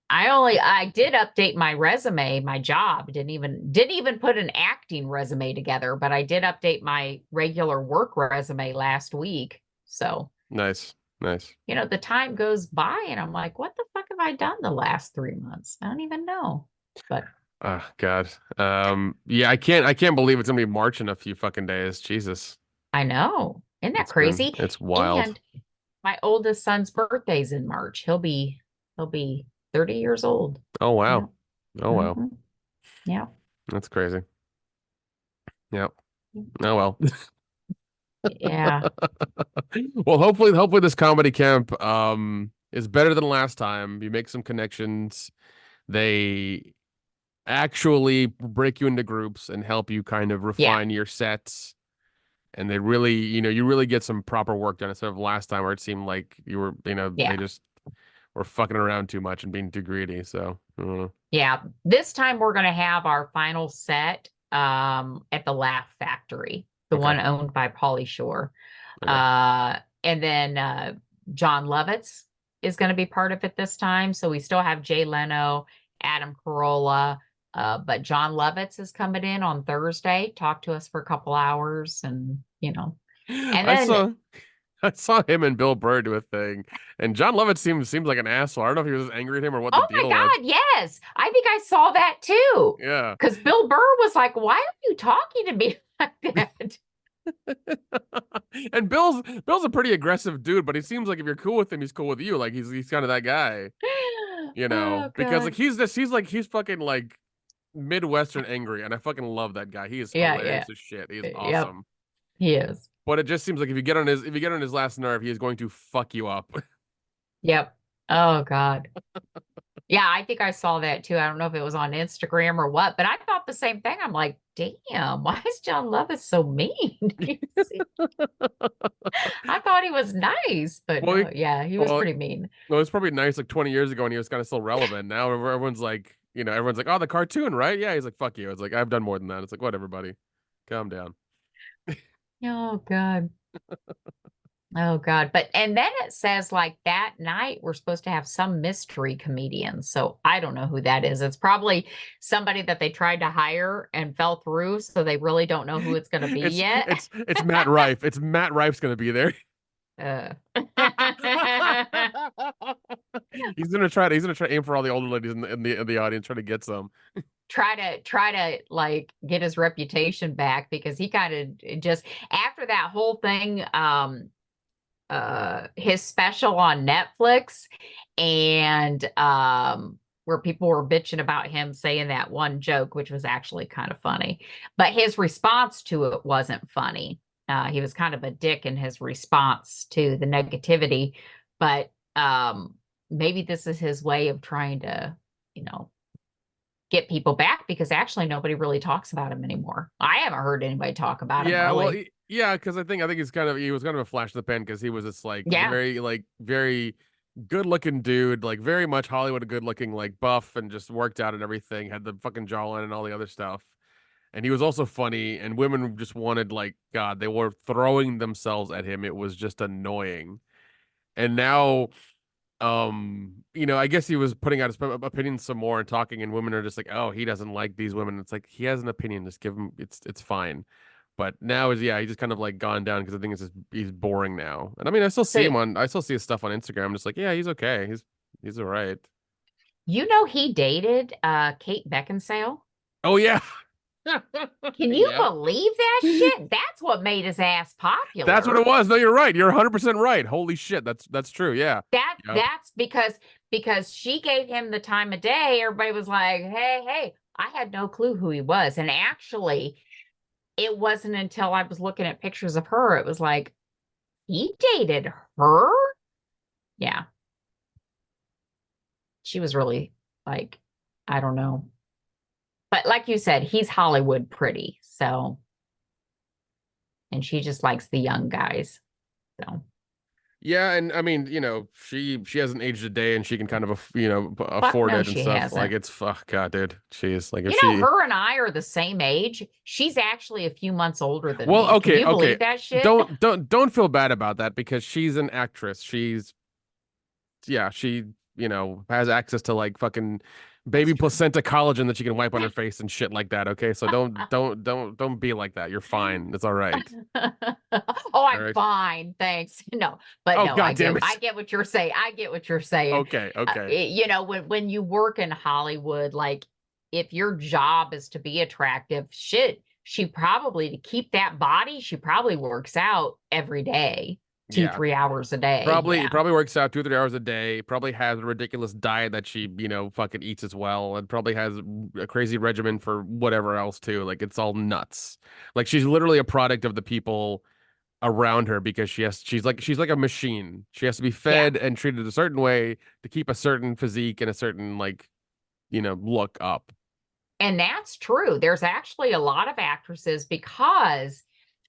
I did update my resume, my job. Didn't even put an acting resume together, but I did update my regular work resume last week. So, Nice. Nice. the time goes by and I'm like, what the fuck have I done the last 3 months? I don't even know. But Oh God. Yeah, I can't believe it's gonna be March in a few fucking days. Jesus. I know. Isn't that crazy? It's wild. And my oldest son's birthday's in March. He'll be He'll be 30 years old. Oh Yeah. wow. Oh wow. Yeah. That's crazy. Yep. Oh well. Yeah. Well, hopefully this comedy camp is better than last time. You make some connections. They actually break you into groups and help you kind of Yeah. refine your sets. And they really, you really get some proper work done instead of last time where it seemed like you were, Yeah. they just were fucking around too much and being too greedy. So, I don't know. Yeah. This time we're going to have our final set at the Laugh Factory, the Okay. one owned by Pauly Shore. Okay. And then John Lovitz is going to be part of it this time. So we still have Jay Leno, Adam Carolla, but John Lovitz is coming in on Thursday, talk to us for a couple hours, and and I then saw I saw him and Bill Burr do a thing, and John Lovett seems like an asshole. I don't know if he was angry at him or what the oh my deal was. God, yes, I think I saw that too. Yeah. Because Bill Burr was like, "Why are you talking to me like that?" And Bill's a pretty aggressive dude, but he seems like if you're cool with him, he's cool with you. Like he's kind of that guy, Oh because like God. he's fucking like Midwestern angry, and I fucking love that guy. He is Yeah, yeah. hilarious as shit. He is Yep, awesome. he is. But it just seems like if you get on his last nerve, he is going to fuck you up. Yep. Oh God. Yeah, I think I saw that too. I don't know if it was on Instagram or what, but I thought the same thing. I'm like, damn, why is John Lovett so mean? I thought he was nice, but Well, no, yeah, he was well, pretty mean. no, it's probably nice like 20 years ago and he was kind of still relevant. Now everyone's like, everyone's like, oh, the cartoon, right? Yeah, he's like, fuck you. It's like, I've done more than that. It's like, whatever, buddy. Calm down. Oh God. Oh God. But and then it says like that night we're supposed to have some mystery comedian. So I don't know who that is. It's probably somebody that they tried to hire and fell through, so they really don't know who it's gonna be It's yet. it's Matt Rife. It's Matt Rife's gonna be there. Uh. He's gonna try to aim for all the older ladies in the audience, try to get some. try to like get his reputation back because he kind of just after that whole thing his special on Netflix and where people were bitching about him saying that one joke which was actually kind of funny, but his response to it wasn't funny. He was kind of a dick in his response to the negativity, but maybe this is his way of trying to you know get people back because actually nobody really talks about him anymore. I haven't heard anybody talk about him Yeah, well, really. yeah, because I think he was kind of a flash in the pan because he was this Yeah. like very good looking dude, like very much Hollywood good looking, like buff and just worked out and everything, had the fucking jawline and all the other stuff. And he was also funny, and women just wanted like God, they were throwing themselves at him. It was just annoying. And now I guess he was putting out his opinions some more and talking, and women are just like, oh, he doesn't like these women. It's like he has an opinion, just give him, it's fine. But now he's just kind of like gone down because I think he's boring now. And I mean, So I still see his stuff on Instagram. I'm just like, yeah, he's okay. He's all right. he dated Kate Beckinsale. Oh yeah. Can you Yep. believe that shit? That's what made his ass That's what it popular. was. No, you're right. You're 100% right. Holy shit. That's true. Yeah. Yep. That's because she gave him the time of day. Everybody was like, "Hey, hey." I had no clue who he was. And actually, it wasn't until I was looking at pictures of her, it was like, he dated her? Yeah. She was really like, I don't know. But like you said, he's Hollywood pretty. So, and she just likes the young guys. So, Yeah, and I mean, she hasn't aged a day, and she can kind of, fuck afford no, it and she stuff. Like hasn't. it's fuck, God, dude. She's like if she. Her and I are the same age. She's actually a few months older than Well, me. Can okay, you okay. believe that shit? Don't feel bad about that because she's an actress. She has access to like fucking That's baby true. placenta collagen that she can wipe on her face and shit like that. Okay, so don't be like that. You're fine. It's all right. Oh, All I'm right. fine, thanks. No, but Oh no, God damn I it. get what you're saying. I get what you're saying. Okay, okay. When you work in Hollywood, like if your job is to be attractive, shit, she probably to keep that body, she probably works out every day. two, Yeah. 3 hours a day. Probably Yeah. probably works out 2 or 3 hours a day. Probably has a ridiculous diet that she, fucking eats as well, and probably has a crazy regimen for whatever else too. Like it's all nuts. Like she's literally a product of the people around her because she's like a machine. She has to be Yeah. fed and treated a certain way to keep a certain physique and a certain look up. And that's true. There's actually a lot of actresses because,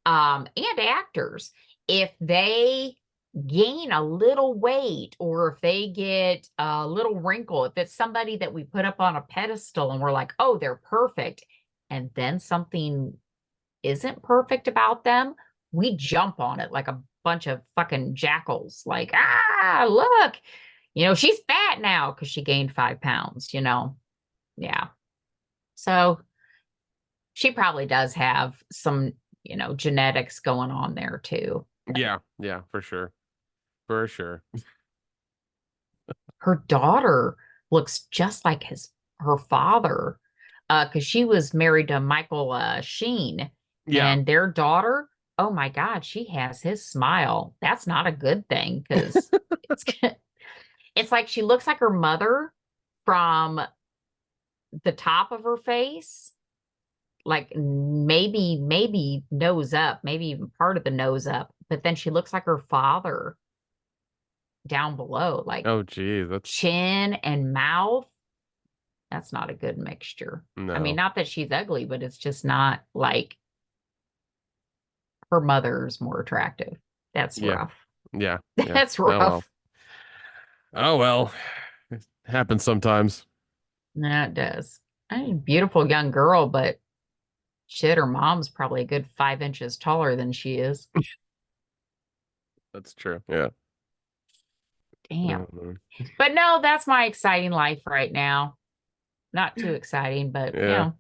and actors, if they gain a little weight or if they get a little wrinkle, if it's somebody that we put up on a pedestal and we're like, oh, they're perfect, and then something isn't perfect about them, we jump on it like a bunch of fucking jackals. Like, look, she's fat now because she gained 5 pounds. Yeah. So she probably does have some, genetics going on there too. Yeah, yeah, for sure. For sure. Her daughter looks just like her father, because she was married to Michael Sheen, Yeah. and their daughter, oh my God, she has his smile. That's not a good thing because it's it's like she looks like her mother from the top of her face, like maybe nose up, maybe even part of the nose up, but then she looks like her father down below, like Oh geez, that's chin and mouth. That's not a good mixture. I mean, no. not that she's ugly, but it's just not like her mother's more attractive. That's Yeah. rough. Yeah. Yeah. That's Oh well. rough. Oh well. It happens sometimes. No, it does. I mean, beautiful young girl, but shit, her mom's probably a good 5 inches taller than she is. That's true. Yeah. Damn. Mhm. But no, that's my exciting life right now. Not too exciting, but Yeah.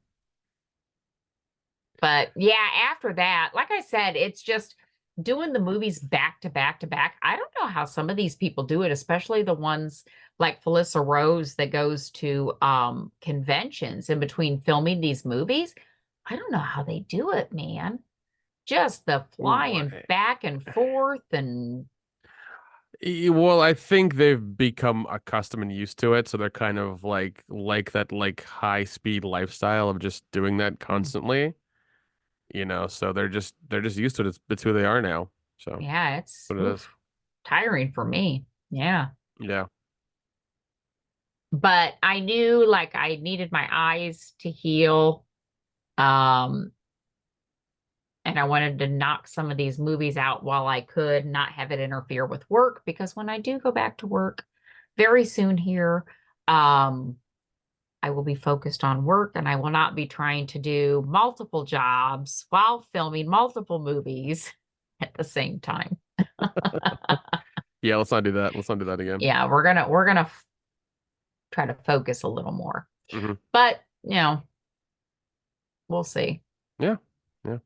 But yeah, after that, like I said, it's just doing the movies back to back to back. I don't know how some of these people do it, especially the ones like Felissa Rose that goes to conventions in between filming these movies. I don't know how they do it, man. Just the flying Why? back and forth and Well, I think they've become accustomed and used to it, so they're kind of like that high speed lifestyle of just doing that constantly, so they're just used to it. It's who they are now. So yeah, it's what it is. oof, tiring for me. Yeah. Yeah. But I knew like I needed my eyes to heal. Um, and I wanted to knock some of these movies out while I could, not have it interfere with work, because when I do go back to work very soon here, I will be focused on work and I will not be trying to do multiple jobs while filming multiple movies at the same time. Yeah, let's not do that. Let's not do that again. Yeah, we're gonna try to focus a little more. Hmm. But, we'll see. Yeah. Yeah.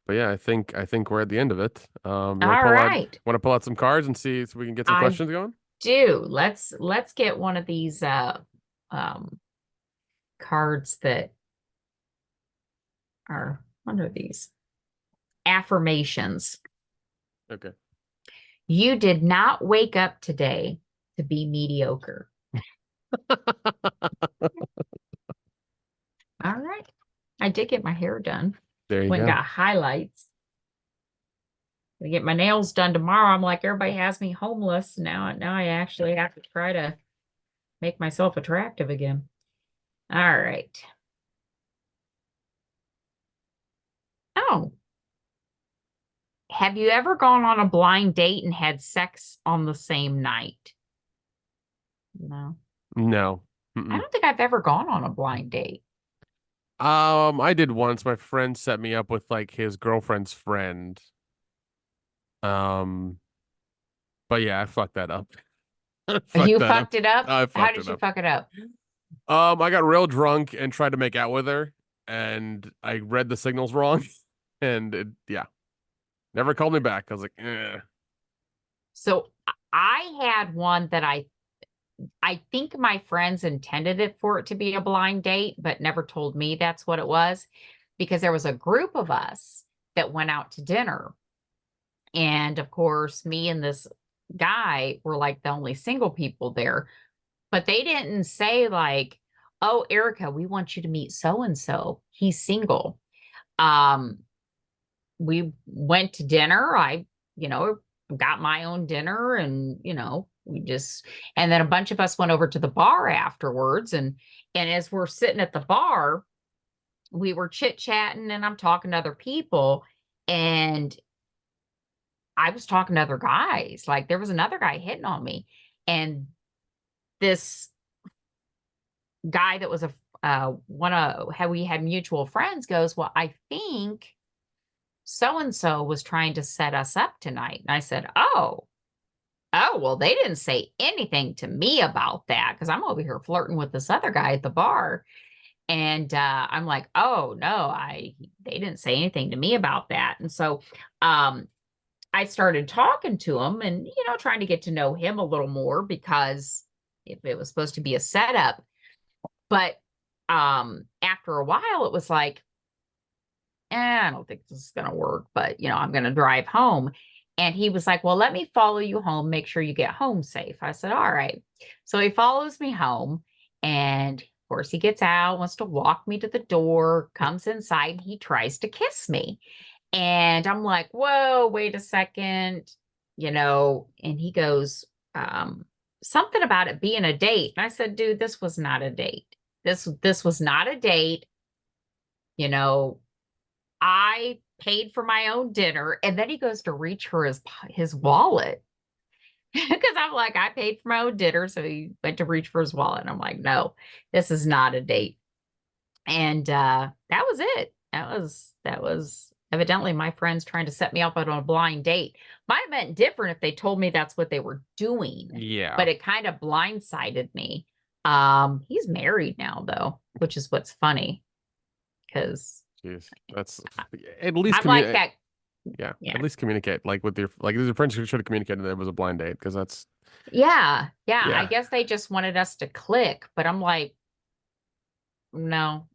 But yeah, I think we're at the end of it. You All right. want to pull out some cards and see so we can get some I questions going? do. Let's get one of these um cards that are, what are these? Affirmations. Okay. You did not wake up today to be mediocre. All right. I did get my hair done. There you Went and go. got highlights. Gonna get my nails done tomorrow. I'm like, everybody has me homeless. Now I actually have to try to make myself attractive again. All right. Oh, have you ever gone on a blind date and had sex on the same night? No. No. I Mm-mm. don't think I've ever gone on a blind date. I did once. My friend set me up with his girlfriend's friend. Um, but yeah, I fucked that up. I fucked You that up. fucked it up? I How fucked did it you up. fuck it up? I got real drunk and tried to make out with her, and I read the signals wrong, and yeah, never called me back. I was like, eh. So I had one that I think my friends intended it for it to be a blind date, but never told me that's what it was, because there was a group of us that went out to dinner And of course, me and this guy were like the only single people there. But they didn't say like, "Oh, Erica, we want you to meet so and so. He's single." Um, we went to dinner. You know, got my own dinner and, we just and then a bunch of us went over to the bar afterwards and as we're sitting at the bar, we were chit-chatting and I'm talking to other people and I was talking to other guys. Like there was another guy hitting on me and this guy that was a one of how we had mutual friends goes, "Well, I think so and so was trying to set us up tonight." And I said, "Oh, well, they didn't say anything to me about that because I'm over here flirting with this other guy at the bar." And I'm like, "Oh no, they didn't say anything to me about that." And so I started talking to him and trying to get to know him a little more because if it was supposed to be a setup. But after a while, it was like, I don't think this is going to work, but I'm going to drive home. And he was like, "Well, let me follow you home. Make sure you get home safe." I said, "All right." So he follows me home. And of course, he gets out, wants to walk me to the door, comes inside, and he tries to kiss me. And I'm like, "Whoa, wait a second." And he goes, something about it being a date. And I said, "Dude, this was not a date. This was not a date. You know, I paid for my own dinner." And then he goes to reach for his wallet because I'm like, I paid for my own dinner. So he went to reach for his wallet. And I'm like, "No, this is not a date." And that was it. That was evidently my friends trying to set me up on a blind date. Might have been different if they told me that's what they were doing, Yeah. but it kind of blindsided me. He's married now though, which is what's funny because Jeez. That's at least I'm like that. Yeah, Yeah. at least communicate like with your friends should have communicated that it was a blind date because that's Yeah. Yeah. I yeah. guess they just wanted us to click, but I'm like, no.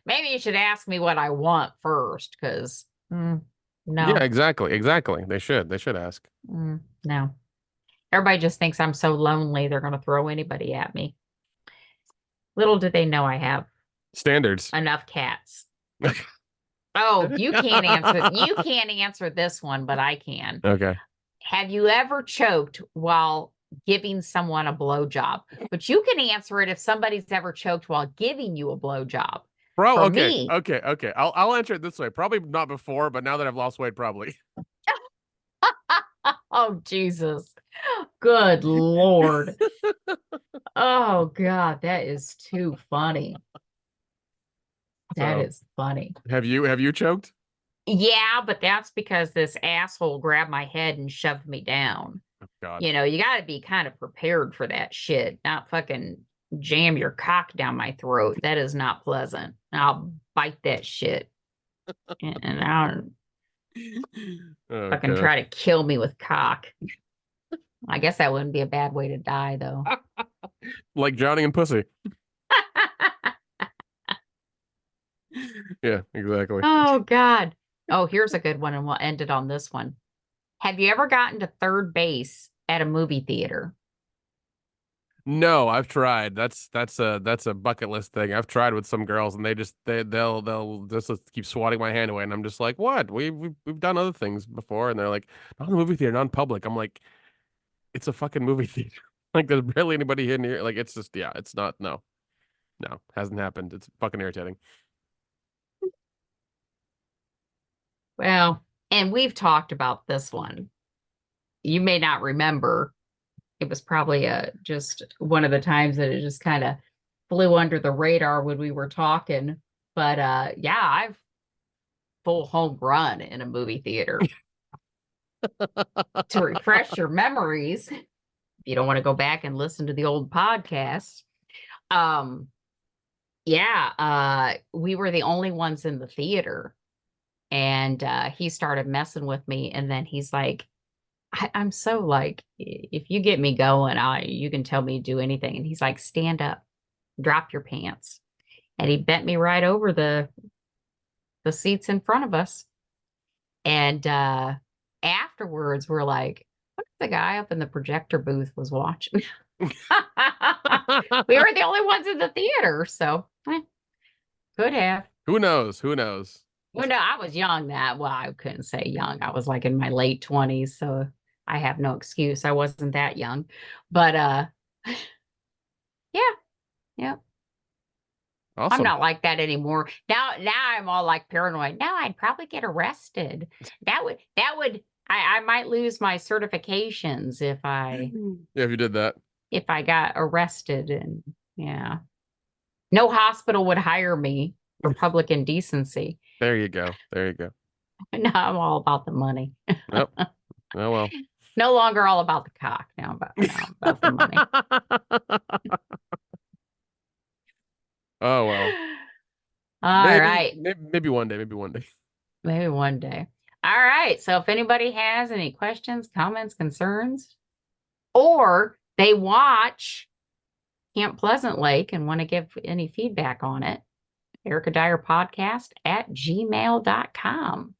Maybe you should ask me what I want first because Yeah, no. exactly. They should ask. No. Everybody just thinks I'm so lonely, they're going to throw anybody at me. Little do they know I have Standards. enough cats. Oh, you can't answer. You can't answer this one, but I can. Okay. Have you ever choked while giving someone a blowjob? But you can answer it if somebody's ever choked while giving you a blowjob. Bro, For okay, me, okay, okay. I'll answer it this way. Probably not before, but now that I've lost weight, probably. oh Jesus. Good Lord. Oh God, that is too funny. That So, is funny. have you choked? Yeah, but that's because this asshole grabbed my head and shoved me down. Oh, God. You got to be kind of prepared for that shit, not fucking jam your cock down my throat. That is not pleasant. I'll bite that shit and I'll Oh fucking God. try to kill me with cock. I guess that wouldn't be a bad way to die, though. Like drowning in pussy. Yeah, exactly. Oh, God. Oh, here's a good one, and we'll end it on this one. Have you ever gotten to third base at a movie theater? No, I've tried. That's a bucket list thing. I've tried with some girls, and they'll just keep swatting my hand away, and I'm just like, what? We've done other things before, and they're like, not in a movie theater, not in public. I'm like, it's a fucking movie theater. Like, there's barely anybody in here. Like, it's just, yeah, it's not. No, no, hasn't happened. It's fucking irritating. Well, and we've talked about this one. You may not remember. It was probably just one of the times that it just kind of flew under the radar when we were talking. But yeah, I've full home run in a movie theater to refresh your memories. If you don't want to go back and listen to the old podcast. Um, yeah, we were the only ones in the theater. And he started messing with me. And then he's like, I'm so like, if you get me going, you can tell me to do anything. And he's like, stand up, drop your pants. And he bent me right over the seats in front of us. And afterwards were like, what if the guy up in the projector booth was watching? We were the only ones in the theater, so could have. Who knows? Who knows? Well, no, I was young that. Well, I couldn't say young. I was like in my late 20s, so I have no excuse. I wasn't that young. But yeah, yeah. I'm Awesome. not like that anymore. Now I'm all like paranoid. Now I'd probably get arrested. I might lose my certifications Yeah, if you did that. if I got arrested, and yeah. No hospital would hire me for public indecency. There you go. There you go. No, I'm all about the money. Yep. Oh well. No longer all about the cock. Now about the money. Oh well. All right. Maybe one day. Maybe one day. Maybe one day. All right. So if anybody has any questions, comments, concerns, or they watch Camp Pleasant Lake and want to give any feedback on it, ericadyerpodcast at gmail.com.